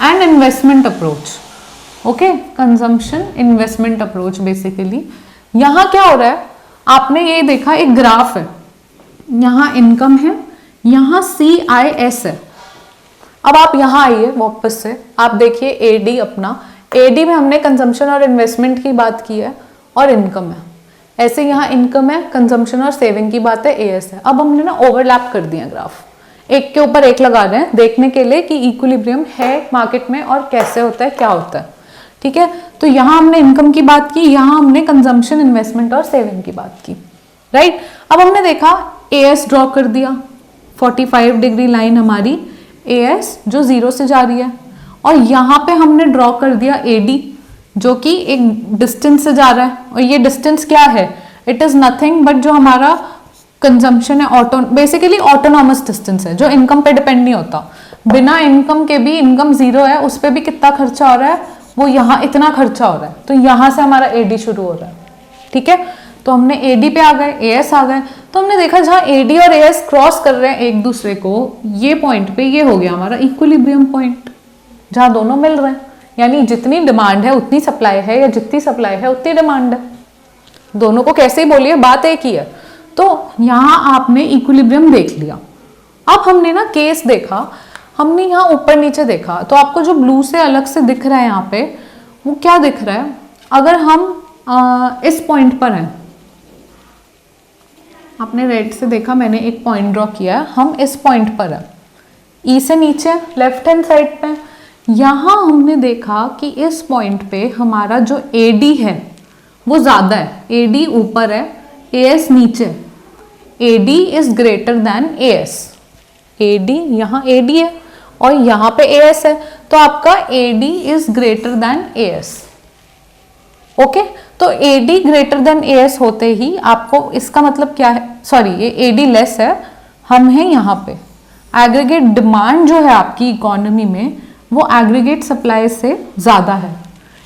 and investment approach. Okay, consumption investment approach basically. यहाँ क्या हो रहा है, आपने ये देखा एक ग्राफ है, यहाँ इनकम है, यहाँ CIS है। अब आप यहाँ आइए वापस से, आप देखिए एडी अपना, एडी में हमने कंजम्पशन और इन्वेस्टमेंट की बात की है और इनकम है। ऐसे यहाँ इनकम है, कंजम्पशन और सेविंग की बात है, एएस है। अब हमने ना ओवरलैप कर दिया ग्राफ, एक के ऊपर एक लगा रहे हैं देखने के लिए कि इक्विलिब्रियम है मार्केट में और कैसे होता है, क्या होता है। ठीक है, तो यहाँ हमने इनकम की बात की, यहाँ हमने कंजम्पशन, इन्वेस्टमेंट और सेविंग की बात की, राइट। अब हमने देखा एएस ड्रॉ कर दिया, 45 डिग्री लाइन हमारी एएस जो 0 से जा रही है, और यहाँ पे हमने ड्रॉ कर दिया एडी जो कि एक डिस्टेंस से जा रहा है। और ये डिस्टेंस क्या है, इट इज नथिंग बट जो हमारा कंजम्पशन है, बेसिकली ऑटोनॉमस डिस्टेंस है जो इनकम पे डिपेंड नहीं होता। बिना इनकम के भी, इनकम 0 है उस पर भी कितना खर्चा हो रहा है, वो यहाँ इतना खर्चा हो रहा है, तो यहाँ से हमारा एडी शुरू हो रहा है। ठीक है, तो हमने एडी पे आ गए, एएस आ गए। तो हमने देखा जहाँ एडी और एएस क्रॉस कर रहे हैं एक दूसरे को, ये पॉइंट पे ये हो गया हमारा इक्विलिब्रियम पॉइंट, जहाँ दोनों मिल रहे हैं। यानी जितनी डिमांड है उतनी सप्लाई है, या जितनी सप्लाई है उतनी डिमांड है। दोनों को कैसे ही बोलिए, बात एक ही है। तो यहाँ आपने इक्विलिब्रियम देख लिया। अब हमने ना केस देखा, हमने यहाँ ऊपर नीचे देखा, तो आपको जो ब्लू से अलग से दिख रहा है यहाँ पे, वो क्या दिख रहा है, अगर हम इस पॉइंट पर हैं, आपने रेड से देखा, मैंने एक पॉइंट ड्रॉ किया है, हम इस पॉइंट पर हैं, ई से नीचे लेफ्ट हैंड साइड पे। यहाँ हमने देखा कि इस पॉइंट पे हमारा जो एडी है वो ज़्यादा है, एडी ऊपर है, एएस नीचे। AD is greater than AS, AD यहाँ एडी है और यहाँ पे एएस है, तो आपका AD is greater than AS. Okay, तो एडी ग्रेटर देन एएस होते ही आपको, इसका मतलब क्या है, सॉरी ये एडी लेस है, हम हैं यहाँ पे। एग्रीगेट डिमांड जो है आपकी इकोनॉमी में वो एग्रीगेट सप्लाई से ज़्यादा है।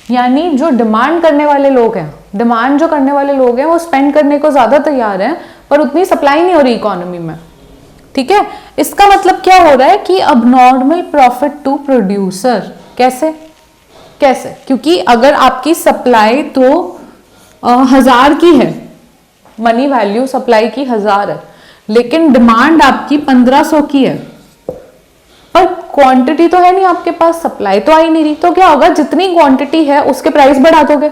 यानी जो डिमांड करने वाले लोग हैं डिमांड जो करने वाले लोग हैं वो स्पेंड करने को ज्यादा तैयार हैं, पर उतनी सप्लाई नहीं हो रही इकोनॉमी में। ठीक है, इसका मतलब क्या हो रहा है कि अब नॉर्मल प्रॉफिट टू प्रोड्यूसर। कैसे कैसे? क्योंकि अगर आपकी सप्लाई तो 1000 की है, मनी वैल्यू सप्लाई की 1000 है, लेकिन डिमांड आपकी 1500 की है, पर क्वांटिटी तो है नहीं आपके पास, सप्लाई तो आई नहीं रही, तो क्या होगा, जितनी क्वांटिटी है उसके प्राइस बढ़ा दोगे।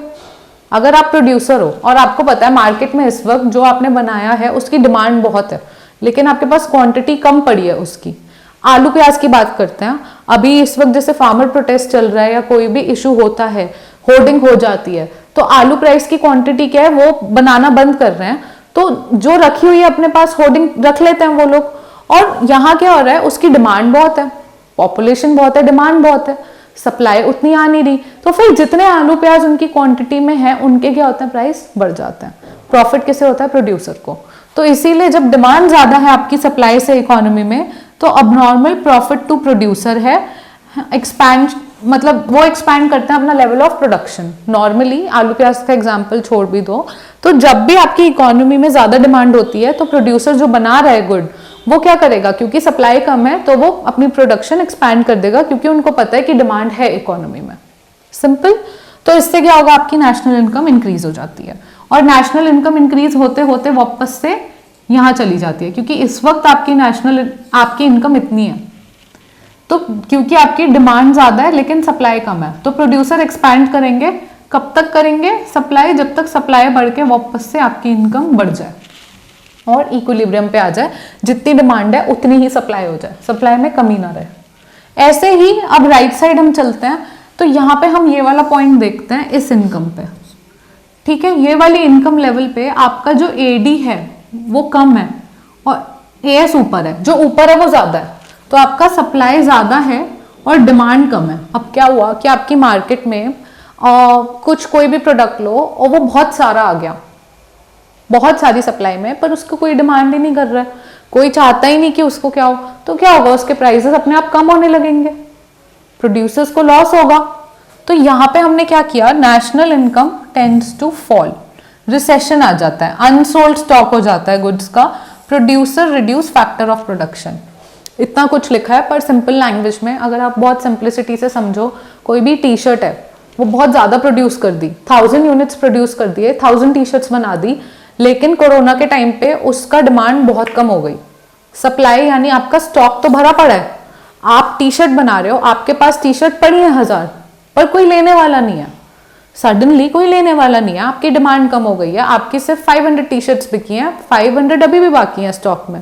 अगर आप प्रोड्यूसर हो और आपको पता है मार्केट में इस वक्त जो आपने बनाया है उसकी डिमांड बहुत है, लेकिन आपके पास क्वांटिटी कम पड़ी है उसकी। आलू प्याज की बात करते हैं, अभी इस वक्त जैसे फार्मर प्रोटेस्ट चल रहा है या कोई भी इशू होता है, होर्डिंग हो जाती है, तो आलू प्राइस की क्वांटिटी क्या है वो बनाना बंद कर रहे हैं, तो जो रखी हुई है अपने पास होर्डिंग रख लेते हैं वो लोग। और यहाँ क्या हो रहा है, उसकी डिमांड बहुत है, पॉपुलेशन बहुत है, डिमांड बहुत है, सप्लाई उतनी आ नहीं रही, तो फिर जितने आलू प्याज उनकी क्वांटिटी में है उनके क्या होते हैं, प्राइस बढ़ जाते हैं। प्रॉफिट किसे होता है, प्रोड्यूसर को। तो इसीलिए जब डिमांड ज्यादा है आपकी सप्लाई से इकोनॉमी में, तो अब नॉर्मल प्रॉफिट टू प्रोड्यूसर है एक्सपैंड, मतलब वो एक्सपैंड करते हैं अपना लेवल ऑफ प्रोडक्शन। नॉर्मली आलू प्याज का एग्जांपल छोड़ भी दो, तो जब भी आपकी इकोनॉमी में ज्यादा डिमांड होती है तो प्रोड्यूसर जो बना रहा है गुड, वो क्या करेगा, क्योंकि सप्लाई कम है तो वो अपनी प्रोडक्शन एक्सपैंड कर देगा, क्योंकि उनको पता है कि डिमांड है इकोनॉमी में। सिंपल। तो इससे क्या होगा, आपकी नेशनल इनकम इंक्रीज हो जाती है, और नेशनल इनकम इंक्रीज होते होते वापस से यहाँ चली जाती है, क्योंकि इस वक्त आपकी इनकम इतनी है, तो क्योंकि आपकी डिमांड ज्यादा है लेकिन सप्लाई कम है, तो प्रोड्यूसर एक्सपैंड करेंगे। कब तक करेंगे सप्लाई, जब तक सप्लाई बढ़ के वापस से आपकी इनकम बढ़ जाए और इक्विलिब्रियम पे आ जाए, जितनी डिमांड है उतनी ही सप्लाई हो जाए, सप्लाई में कमी ना रहे। ऐसे ही अब राइट साइड हम चलते हैं, तो यहाँ पे हम ये वाला पॉइंट देखते हैं इस इनकम पे। ठीक है, ये वाली इनकम लेवल पे आपका जो एडी है वो कम है और एएस ऊपर है, जो ऊपर है वो ज्यादा है, तो आपका सप्लाई ज्यादा है और डिमांड कम है। अब क्या हुआ कि आपकी मार्केट में कुछ कोई भी प्रोडक्ट लो और वो बहुत सारा आ गया, बहुत सारी सप्लाई में, पर उसको कोई डिमांड ही नहीं कर रहा है, कोई चाहता ही नहीं कि उसको क्या हो, तो क्या होगा, उसके प्राइसेस अपने आप कम होने लगेंगे, प्रोड्यूसर्स को लॉस होगा। तो यहाँ पे हमने क्या किया, national income tends to fall, recession आ जाता है, अनसोल्ड स्टॉक हो जाता है गुड्स का, producer reduce factor of production. इतना कुछ लिखा है, पर सिंपल लैंग्वेज में अगर आप बहुत सिंप्लिसिटी से समझो, कोई भी टी शर्ट है वो बहुत ज्यादा प्रोड्यूस कर दी, 1000 यूनिट्स प्रोड्यूस कर दिए, 1000 टी शर्ट्स बना दी, लेकिन कोरोना के टाइम पे उसका डिमांड बहुत कम हो गई, सप्लाई यानी आपका स्टॉक तो भरा पड़ा है, आप टी शर्ट बना रहे हो, आपके पास टी शर्ट पड़ी है 1000, पर कोई लेने वाला नहीं है, सडनली कोई लेने वाला नहीं है, आपकी डिमांड कम हो गई है, आपकी सिर्फ 500 टी शर्ट्स बिकी हैं, 500 अभी भी बाकी हैं स्टॉक में,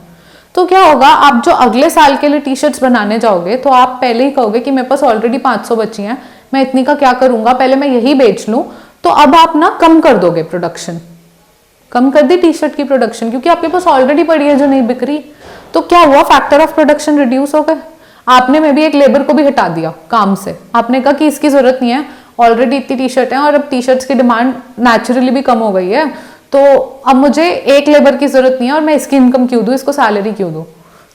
तो क्या होगा, आप जो अगले साल के लिए टी शर्ट्स बनाने जाओगे तो आप पहले ही कहोगे कि मेरे पास ऑलरेडी 500 बची हैं, मैं इतनी का क्या करूंगा, पहले मैं यही बेच लूं, तो अब आप ना कम कर दोगे प्रोडक्शन, कम कर दी टी शर्ट की प्रोडक्शन, क्योंकि आपके पास ऑलरेडी पड़ी है जो नहीं बिक रही, तो क्या हुआ, फैक्टर ऑफ प्रोडक्शन रिड्यूस हो गए, आपने में भी एक लेबर को भी हटा दिया काम से, आपने कहा कि इसकी जरूरत नहीं है, ऑलरेडी इतनी टी शर्ट है और अब टी शर्ट्स की डिमांड नेचुरली भी कम हो गई है, तो अब मुझे एक लेबर की जरूरत नहीं है और मैं इसकी इनकम क्यों दूं, इसको सैलरी क्यों दूं,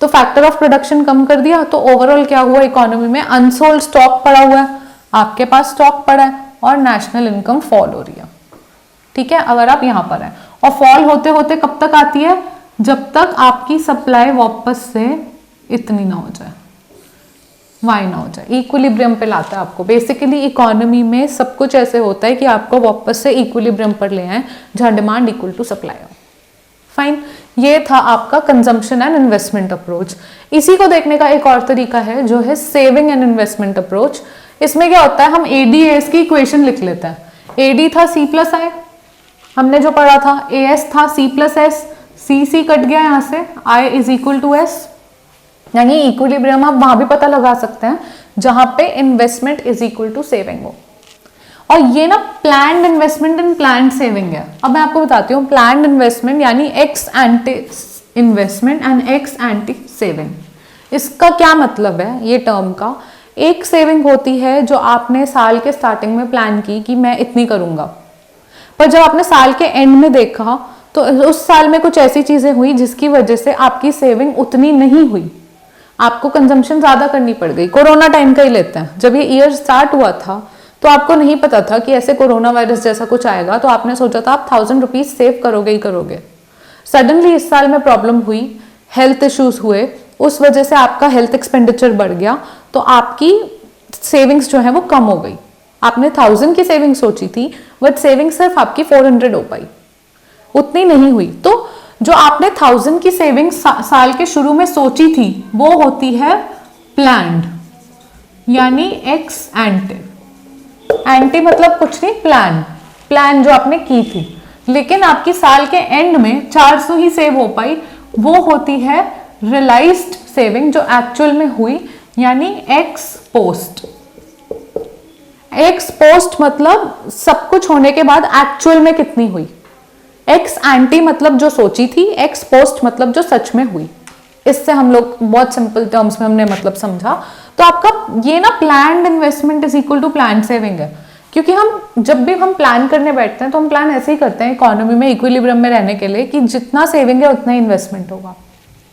तो फैक्टर ऑफ प्रोडक्शन कम कर दिया, तो ओवरऑल क्या हुआ, इकोनॉमी में अनसोल्ड स्टॉक पड़ा हुआ है, आपके पास स्टॉक पड़ा है और नेशनल इनकम फॉल हो रही है। ठीक है, अगर आप यहाँ पर हैं, और फॉल होते होते कब तक आती है, जब तक आपकी सप्लाई वापस से इतनी ना हो जाए, वाई ना हो जाए, इक्विलिब्रियम पे लाता है आपको। बेसिकली इकोनॉमी में सब कुछ ऐसे होता है कि आपको वापस से इक्विलिब्रियम पर ले आए, जहां डिमांड इक्वल टू सप्लाई हो। फाइन, ये था आपका कंजम्पशन एंड इन्वेस्टमेंट अप्रोच। इसी को देखने का एक और तरीका है जो है सेविंग एंड इन्वेस्टमेंट अप्रोच। इसमें क्या होता है, हम एडीएस की इक्वेशन लिख लेते हैं, एडी था सी प्लस आई, हमने जो पढ़ा था, एएस था C plus S, C cut गया यहाँ से, I is equal to S, यानी इक्विलिब्रियम आप वहां भी पता लगा सकते हैं जहां पे investment is equal to saving हो। और ये ना planned investment and planned saving है। अब मैं आपको बताती हूँ, प्लान्ड इन्वेस्टमेंट यानी ex ante investment and ex ante saving. इसका क्या मतलब है ये टर्म का, एक सेविंग होती है जो आपने साल के स्टार्टिंग में प्लान की कि मैं इतनी करूंगा, पर जब आपने साल के एंड में देखा तो उस साल में कुछ ऐसी चीजें हुई जिसकी वजह से आपकी सेविंग उतनी नहीं हुई, आपको कंजम्पशन ज्यादा करनी पड़ गई। कोरोना टाइम का ही लेते हैं, जब ये ईयर स्टार्ट हुआ था तो आपको नहीं पता था कि ऐसे कोरोना वायरस जैसा कुछ आएगा, तो आपने सोचा था आप 1000 रुपीज सेव करोगे ही करोगे। सडनली इस साल में प्रॉब्लम हुई, हेल्थ इश्यूज हुए, उस वजह से आपका हेल्थ एक्सपेंडिचर बढ़ गया, तो आपकी सेविंग्स जो है वो कम हो गई। आपने 1000 की सेविंग सोची थी, बट सेविंग सिर्फ आपकी 400 हो पाई, उतनी नहीं हुई। तो जो आपने 1000 की सेविंग साल के शुरू में सोची थी वो होती है प्लान्ड, यानी एक्स एंटे। एंटी मतलब कुछ नहीं, प्लान जो आपने की थी, लेकिन आपकी साल के एंड में 400 ही सेव हो पाई, वो होती है रियलाइज्ड सेविंग, जो एक्चुअल में हुई, यानी एक्स पोस्ट। एक्स पोस्ट मतलब सब कुछ होने के बाद एक्चुअल में कितनी हुई। एक्स एंटी मतलब जो सोची थी, एक्स पोस्ट मतलब जो सच में हुई। इससे हम लोग बहुत सिंपल टर्म्स में हमने मतलब समझा। तो आपका ये ना planned investment is equal to planned saving है, क्योंकि हम जब भी हम प्लान करने बैठते हैं तो हम प्लान ऐसे ही करते हैं इकोनॉमी में इक्विलिब्रियम में रहने के लिए कि जितना सेविंग है उतना ही इन्वेस्टमेंट होगा,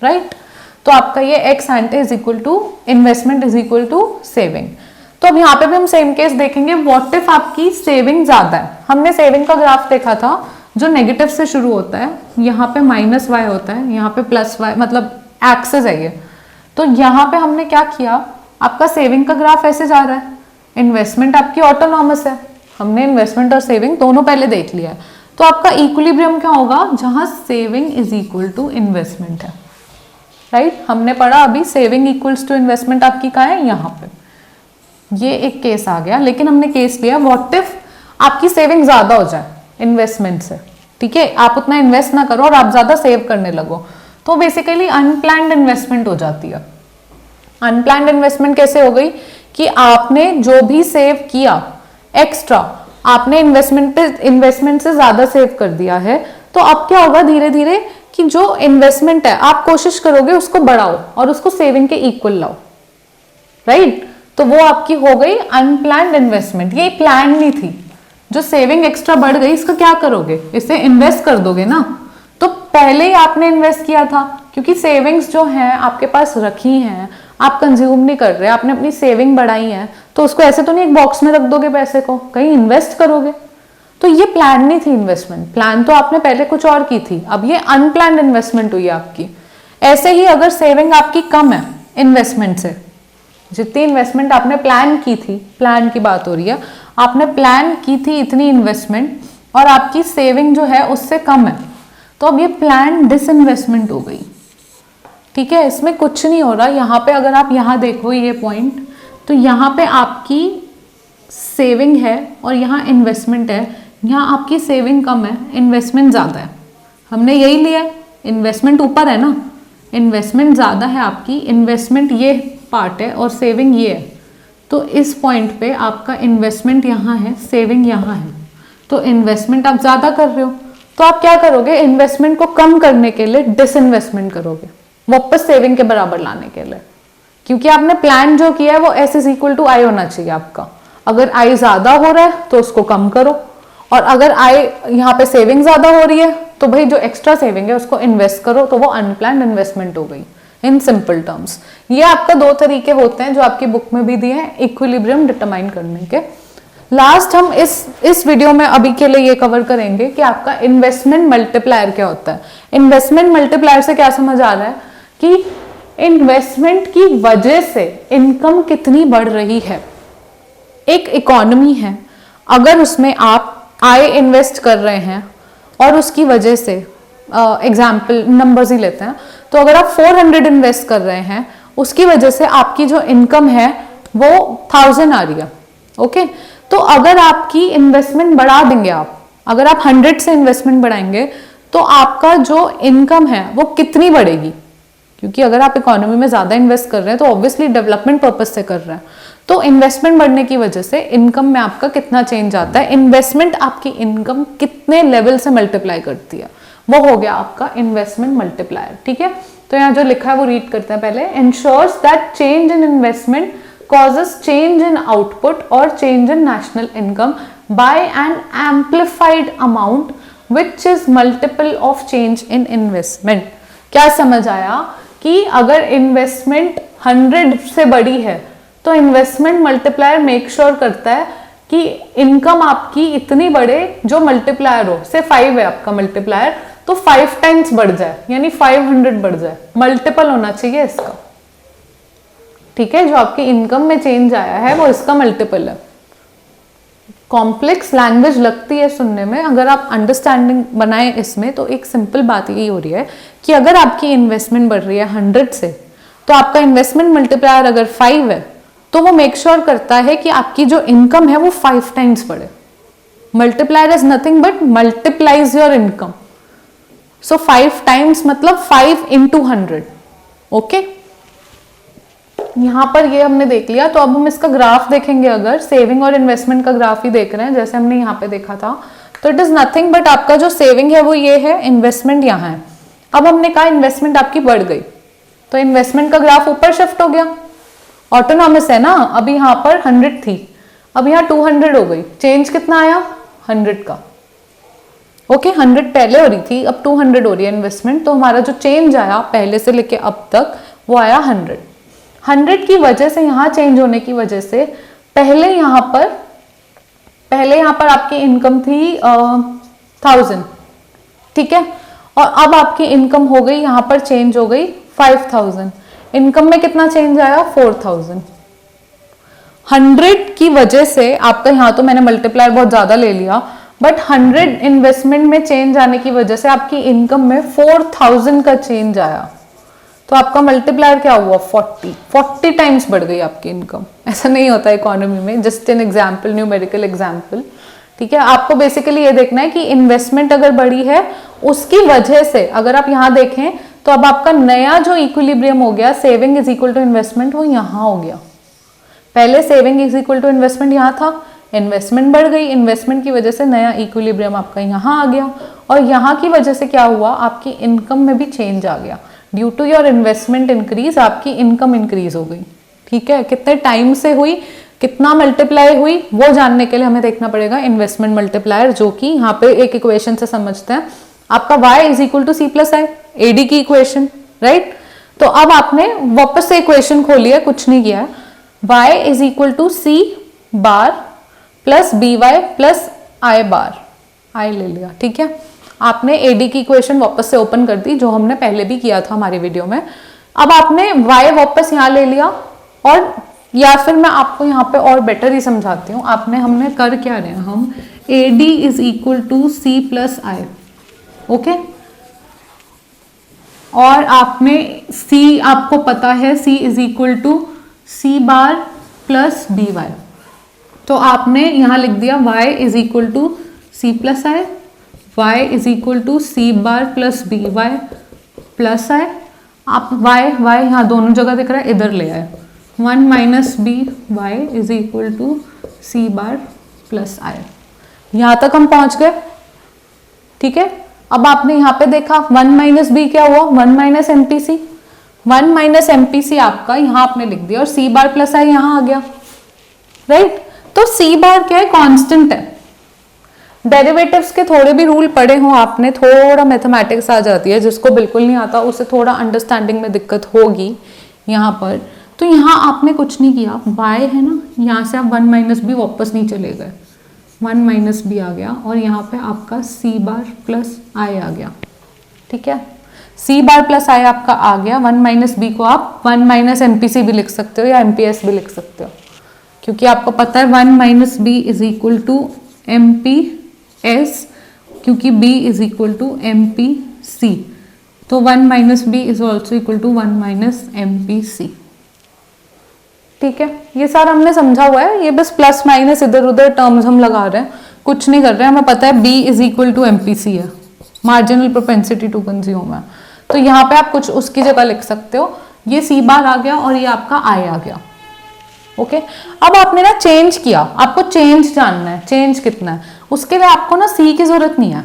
राइट। तो आपका ये ex ante is equal to investment is equal to saving. तो अब यहाँ पे भी हम सेम केस देखेंगे। व्हाट इफ आपकी सेविंग ज्यादा है। हमने सेविंग का ग्राफ देखा था जो नेगेटिव से शुरू होता है, यहाँ पे माइनस वाई होता है, यहाँ पे प्लस वाई, मतलब एक्सेस है ये। तो यहाँ पे हमने क्या किया, आपका सेविंग का ग्राफ ऐसे जा रहा है, इन्वेस्टमेंट आपकी ऑटोनॉमस है, हमने इन्वेस्टमेंट और सेविंग दोनों पहले देख लिया है। तो आपका इक्विलिब्रियम क्या होगा, जहां saving is equal to investment है, राइट। हमने पढ़ा अभी सेविंग इक्वल्स टू इन्वेस्टमेंट आपकी कहाँ है, यहाँ पे। ये एक केस आ गया, लेकिन हमने केस लिया व्हाट इफ आपकी सेविंग ज्यादा हो जाए इन्वेस्टमेंट से, ठीक है, आप उतना इन्वेस्ट ना करो और आप ज्यादा सेव करने लगो, तो बेसिकली अनप्लान्ड इन्वेस्टमेंट हो जाती है। अनप्लान्ड इन्वेस्टमेंट कैसे हो गई कि आपने जो भी सेव किया एक्स्ट्रा, आपने इन्वेस्टमेंट से ज्यादा सेव कर दिया है। तो अब क्या होगा धीरे धीरे कि जो इन्वेस्टमेंट है आप कोशिश करोगे उसको बढ़ाओ और उसको सेविंग के इक्वल लाओ, राइट। तो वो आपकी हो गई अनप्लान्ड इन्वेस्टमेंट। ये प्लान नहीं थी। जो सेविंग एक्स्ट्रा बढ़ गई इसका क्या करोगे, इसे इन्वेस्ट कर दोगे ना। तो पहले ही आपने इन्वेस्ट किया था, क्योंकि सेविंग्स जो है आपके पास रखी हैं, आप कंज्यूम नहीं कर रहे, आपने अपनी सेविंग बढ़ाई है, तो उसको ऐसे तो नहीं एक बॉक्स में रख दोगे पैसे को, कहीं इन्वेस्ट करोगे। तो ये प्लान नहीं थी इन्वेस्टमेंट, प्लान तो आपने पहले कुछ और की थी, अब ये अनप्लान्ड इन्वेस्टमेंट हुई आपकी। ऐसे ही अगर सेविंग आपकी कम है इन्वेस्टमेंट से, जितनी इन्वेस्टमेंट आपने प्लान की थी, प्लान की बात हो रही है, आपने प्लान की थी इतनी इन्वेस्टमेंट और आपकी सेविंग जो है उससे कम है, तो अब ये प्लान डिसइन्वेस्टमेंट हो गई, ठीक है। इसमें कुछ नहीं हो रहा। यहाँ पे अगर आप यहाँ देखो ये पॉइंट, तो यहाँ पे आपकी सेविंग है और यहाँ इन्वेस्टमेंट है। यहाँ आपकी सेविंग कम है, इन्वेस्टमेंट ज़्यादा है, हमने यही लिया। इन्वेस्टमेंट ऊपर है ना, इन्वेस्टमेंट ज़्यादा है आपकी, इन्वेस्टमेंट ये पार्ट है और सेविंग ये है। तो इस पॉइंट पे आपका इन्वेस्टमेंट यहाँ है, सेविंग यहाँ है, तो इन्वेस्टमेंट आप ज़्यादा कर रहे हो, तो आप क्या करोगे, इन्वेस्टमेंट को कम करने के लिए डिसइन्वेस्टमेंट करोगे, वापस सेविंग के बराबर लाने के लिए। क्योंकि आपने प्लान जो किया है वो S इज इक्वल टू आई होना चाहिए आपका। अगर आई ज्यादा हो रहा है तो उसको कम करो, और अगर आई यहाँ पे सेविंग ज्यादा हो रही है तो भाई जो एक्स्ट्रा सेविंग है उसको इन्वेस्ट करो, तो वो अनप्लान्ड इन्वेस्टमेंट हो गई इन सिंपल टर्म्स। ये आपका दो तरीके होते हैं जो आपकी बुक में भी दिए हैं इक्विलिब्रियम डिटरमाइन करने के। लास्ट हम इस वीडियो में अभी के लिए ये कवर करेंगे कि आपका इन्वेस्टमेंट मल्टीप्लायर क्या होता है। इन्वेस्टमेंट मल्टीप्लायर से क्या समझ आ रहा है कि इन्वेस्टमेंट की वजह से इनकम कितनी बढ़ रही है। एक इकोनॉमी है, अगर उसमें आप आय इन्वेस्ट कर रहे हैं और उसकी वजह से एग्जाम्पल नंबर्स ही लेते हैं, तो अगर आप 400 इन्वेस्ट कर रहे हैं उसकी वजह से आपकी जो इनकम है वो 1000 आ रही है, ओके। तो अगर आपकी इन्वेस्टमेंट बढ़ा देंगे आप, अगर आप 100 से इन्वेस्टमेंट बढ़ाएंगे तो आपका जो इनकम है वो कितनी बढ़ेगी, क्योंकि अगर आप इकोनॉमी में ज्यादा इन्वेस्ट कर रहे हैं तो ऑब्वियसली डेवलपमेंट पर्पज से कर रहे हैं, तो इन्वेस्टमेंट बढ़ने की वजह से इनकम में आपका कितना चेंज आता है, इन्वेस्टमेंट आपकी इनकम कितने लेवल से मल्टीप्लाई करती है, वो हो गया आपका इन्वेस्टमेंट मल्टीप्लायर, ठीक है। तो यहाँ जो लिखा है वो रीड करते हैं पहले। Ensures that change in investment causes change in output or change in national income by an amplified amount which is multiple of change in investment। क्या समझ आया कि अगर इन्वेस्टमेंट 100 से बड़ी है तो इन्वेस्टमेंट मल्टीप्लायर मेक श्योर करता है कि इनकम आपकी इतनी बढ़े जो मल्टीप्लायर हो, से 5 है आपका मल्टीप्लायर, तो 5 टाइम्स बढ़ जाए, यानी 500 बढ़ जाए, मल्टीपल होना चाहिए इसका। ठीक है, जो आपकी इनकम में चेंज आया है वो इसका मल्टीपल है। कॉम्प्लेक्स लैंग्वेज लगती है सुनने में, अगर आप अंडरस्टैंडिंग बनाए इसमें तो एक सिंपल बात यही हो रही है कि अगर आपकी इन्वेस्टमेंट बढ़ रही है 100 से, तो आपका इन्वेस्टमेंट मल्टीप्लायर अगर 5 है तो वो मेक श्योर करता है कि आपकी जो इनकम है वो 5 टाइम्स बढ़े। Multiplier is nothing but multiplies your income, so 5 times मतलब 5 into 100। ओके, यहां पर ये हमने देख लिया। तो अब हम इसका ग्राफ देखेंगे, अगर सेविंग और इन्वेस्टमेंट का ग्राफ ही देख रहे हैं जैसे हमने यहाँ पे देखा था, तो इट इज नथिंग बट आपका जो सेविंग है वो ये है, इन्वेस्टमेंट यहाँ है। अब हमने कहा इन्वेस्टमेंट आपकी बढ़ गई, तो इन्वेस्टमेंट का ग्राफ ऊपर शिफ्ट हो गया, ऑटोनॉमस है ना। अभी यहाँ पर 100 थी, अब यहाँ 200 हो गई, चेंज कितना आया 100 का। ओके, 100 पहले हो रही थी, अब 200 हो रही है इन्वेस्टमेंट, तो हमारा जो चेंज आया पहले से लेके अब तक वो आया 100। 100 की वजह से, यहाँ चेंज होने की वजह से पहले यहाँ पर आपकी इनकम थी 1000, ठीक है, और अब आपकी इनकम हो गई, यहाँ पर चेंज हो गई 5000। इनकम में कितना चेंज आया 4000। 100 की वजह से आपका, यहाँ तो मैंने मल्टीप्लायर बहुत ज्यादा ले लिया, बट 100 इन्वेस्टमेंट में चेंज आने की वजह से आपकी इनकम में 4000 का चेंज आया, तो आपका मल्टीप्लायर क्या हुआ 40 टाइम्स बढ़ गई आपकी इनकम। ऐसा नहीं होता इकोनॉमी में, just an example, numerical example. ठीक है, आपको बेसिकली ये देखना है कि इन्वेस्टमेंट अगर बढ़ी है उसकी वजह से, अगर आप यहाँ देखें तो अब आपका नया जो इक्विलिब्रियम हो गया, saving is equal to investment, वो यहाँ हो गया। पहले saving is equal to investment यहाँ था, इन्वेस्टमेंट बढ़ गई, इन्वेस्टमेंट की वजह से नया इक्विलिब्रियम आपका यहाँ आ गया, और यहाँ की वजह से क्या हुआ, आपकी इनकम में भी चेंज आ गया। Due to your investment increase आपकी इनकम इंक्रीज हो गई। ठीक है, कितने टाइम से हुई, कितना मल्टीप्लाई हुई, वो जानने के लिए हमें देखना पड़ेगा इन्वेस्टमेंट मल्टीप्लायर, जो कि यहाँ पे एक इक्वेशन से समझते हैं, आपका y is equal to C plus I, AD की इक्वेशन, राइट। तो अब आपने वापस से इक्वेशन खोली है, कुछ नहीं किया है, y is equal to C bar plus B Y plus I bar, I ले लिया। ठीक है, आपने एडी की इक्वेशन वापस से ओपन कर दी, जो हमने पहले भी किया था हमारी वीडियो में। अब आपने y वापस यहाँ ले लिया, और या फिर मैं आपको यहाँ पे और बेटर ही समझाती हूँ। हमने कर क्या रहे हैं, हम AD is equal to C plus I, okay, और आपने C, आपको पता है C is equal to C bar plus B Y, तो आपने यहाँ लिख दिया y is equal to C plus I, y is equal to C bar plus B Y plus I. आप y यहाँ दोनों जगह दिख रहा है, इधर ले आए, 1 minus B Y is equal to C bar plus I. यहाँ तक हम पहुंच गए। ठीक है, अब आपने यहाँ पे देखा 1 माइनस बी क्या हुआ, 1 माइनस एमपीसी, 1 माइनस एमपीसी आपका यहाँ आपने लिख दिया, और सी बार प्लस आई यहाँ आ गया, राइट। तो सी बार क्या है, कांस्टेंट है। डेरिवेटिव्स के थोड़े भी रूल पढ़े हो आपने, थोड़ा मैथमेटिक्स आ जाती है, जिसको बिल्कुल नहीं आता उसे थोड़ा अंडरस्टैंडिंग में दिक्कत होगी यहाँ पर। तो यहाँ आपने कुछ नहीं किया, y है ना, यहाँ से आप 1 माइनस बी वापस नहीं चले गए, 1 माइनस बी आ गया, और यहाँ पे आपका सी बार प्लस आई आ गया। ठीक है, सी बार प्लस आई आपका आ गया। 1 माइनस बी को आप 1 माइनस एमपीसी भी लिख सकते हो या एमपीएस भी लिख सकते हो, क्योंकि आपको पता है 1 minus B is equal to MPS, क्योंकि b is equal to MPC, तो 1 minus B is also equal to 1 minus MPC. ठीक है, ये सारा हमने समझा हुआ है, ये बस प्लस माइनस इधर उधर टर्म्स हम लगा रहे हैं, कुछ नहीं कर रहे हैं। हमें पता है b is equal to MPC है, मार्जिनल प्रोपेंसिटी टू कंज्यूम है, तो यहाँ पे आप कुछ उसकी जगह लिख सकते हो। ये सी बार आ गया और ये आपका आई आ गया। ओके, अब आपने ना चेंज किया, आपको चेंज जानना है, चेंज कितना है, उसके लिए आपको ना सी की जरूरत नहीं है,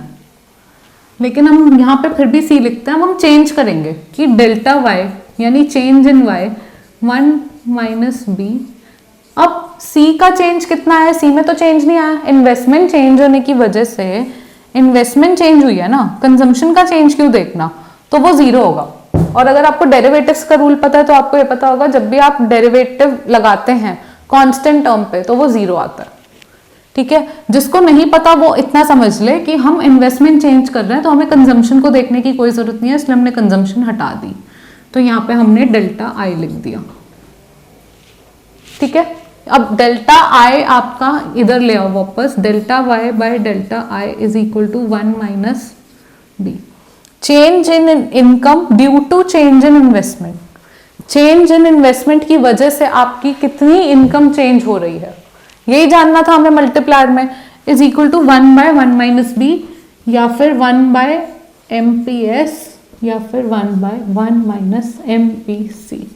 लेकिन हम यहाँ पे फिर भी सी लिखते हैं। हम चेंज करेंगे कि डेल्टा वाई यानी change in Y 1 minus B. अब सी का चेंज कितना है, सी में तो चेंज नहीं आया, इन्वेस्टमेंट चेंज होने की वजह से, इन्वेस्टमेंट चेंज हुई है ना, कंजम्पशन का चेंज क्यों देखना, तो वो 0 होगा। और अगर आपको डेरिवेटिव्स का रूल पता है तो आपको ये पता होगा, जब भी आप डेरिवेटिव लगाते हैं कांस्टेंट टर्म पे तो वो 0 आता है। ठीक है, जिसको नहीं पता वो इतना समझ ले कि हम इन्वेस्टमेंट चेंज कर रहे हैं तो हमें कंजम्पशन को देखने की कोई जरूरत नहीं है, इसलिए हमने कंजम्पशन हटा दी। तो यहाँ पे हमने डेल्टा आई लिख दिया। ठीक है, अब डेल्टा आई आपका इधर ले आओ वापस, delta Y by delta I is equal to 1 minus B. Change in income due to change in investment, change in investment की वजह से आपकी कितनी इनकम चेंज हो रही है, यही जानना था हमें मल्टीप्लायर में। Is equal to 1 by 1 minus B, या फिर 1 बाय एम पी एस, या फिर 1 by 1 minus M P C,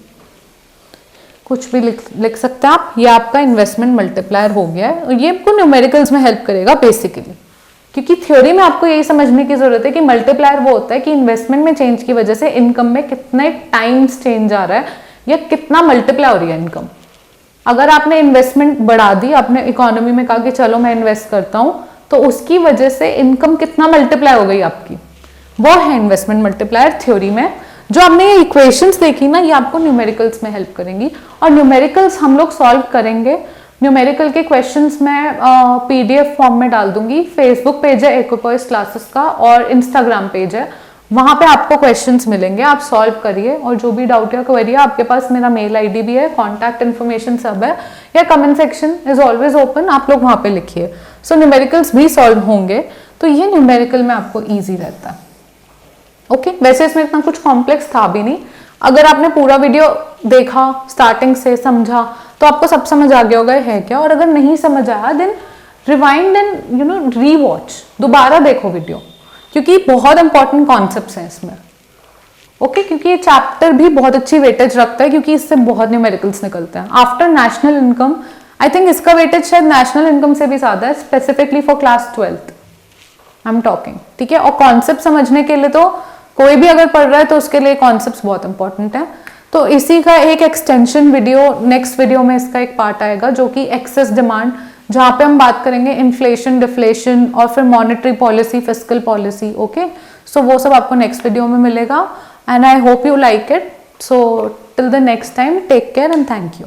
कुछ भी लिख सकते हैं आप। ये आपका इन्वेस्टमेंट मल्टीप्लायर हो गया है, और ये आपको न्यूमेरिकल्स में हेल्प करेगा बेसिकली, क्योंकि थ्योरी में आपको यही समझने की जरूरत है कि मल्टीप्लायर वो होता है कि इन्वेस्टमेंट में चेंज की वजह से इनकम में कितने टाइम्स चेंज आ रहा है या कितना मल्टीप्लाई हो रही है इनकम। अगर आपने इन्वेस्टमेंट बढ़ा दी, आपने इकोनॉमी में कहा कि चलो मैं इन्वेस्ट करता हूं, तो उसकी वजह से इनकम कितना मल्टीप्लाई हो गई आपकी, वो है इन्वेस्टमेंट मल्टीप्लायर थ्योरी में। जो आपने ये इक्वेशंस देखी ना, ये आपको न्यूमेरिकल्स में हेल्प करेंगी, और न्यूमेरिकल्स हम लोग सॉल्व करेंगे। न्यूमेरिकल के क्वेश्चंस मैं पीडीएफ फॉर्म में डाल दूंगी। फेसबुक पेज है एक्वापॉइस क्लासेस का, और इंस्टाग्राम पेज है, वहां पे आपको क्वेश्चंस मिलेंगे, आप सॉल्व करिए। और जो भी डाउट या क्वेरी है, आपके पास मेरा मेल आईडी भी है, कॉन्टैक्ट इन्फॉर्मेशन सब है, या comment section is always open, आप लोग वहां पे लिखिए। सो न्यूमेरिकल्स भी सॉल्व होंगे, तो ये न्यूमेरिकल में आपको ईजी रहता है। ओके, वैसे इसमें इतना कुछ कॉम्प्लेक्स था भी नहीं। अगर आपने पूरा वीडियो देखा स्टार्टिंग से समझा तो आपको सब समझ आ गया होगा है क्या, और अगर नहीं समझ आया देन रिवाइंड एंड रीवॉच, दोबारा देखो वीडियो, क्योंकि बहुत इंपॉर्टेंट कॉन्सेप्ट्स हैं इसमें। ओके, क्योंकि ये चैप्टर भी बहुत अच्छी वेटेज रखता है, क्योंकि इससे बहुत न्यूमेरिकल्स निकलते हैं। After national income, I think इसका वेटेज शायद नेशनल इनकम से भी ज्यादा है, specifically for class 12th I am talking. ठीक है, और कॉन्सेप्ट समझने के लिए तो कोई भी अगर पढ़ रहा है तो उसके लिए कॉन्सेप्ट्स बहुत इंपॉर्टेंट है। तो इसी का एक एक्सटेंशन वीडियो, नेक्स्ट वीडियो में इसका एक पार्ट आएगा जो कि एक्सेस डिमांड, जहां पे हम बात करेंगे इन्फ्लेशन, डिफ्लेशन, और फिर monetary policy, fiscal policy. Okay, so वो सब आपको नेक्स्ट वीडियो में मिलेगा, and I hope you like it. So till the next time, take care and thank you.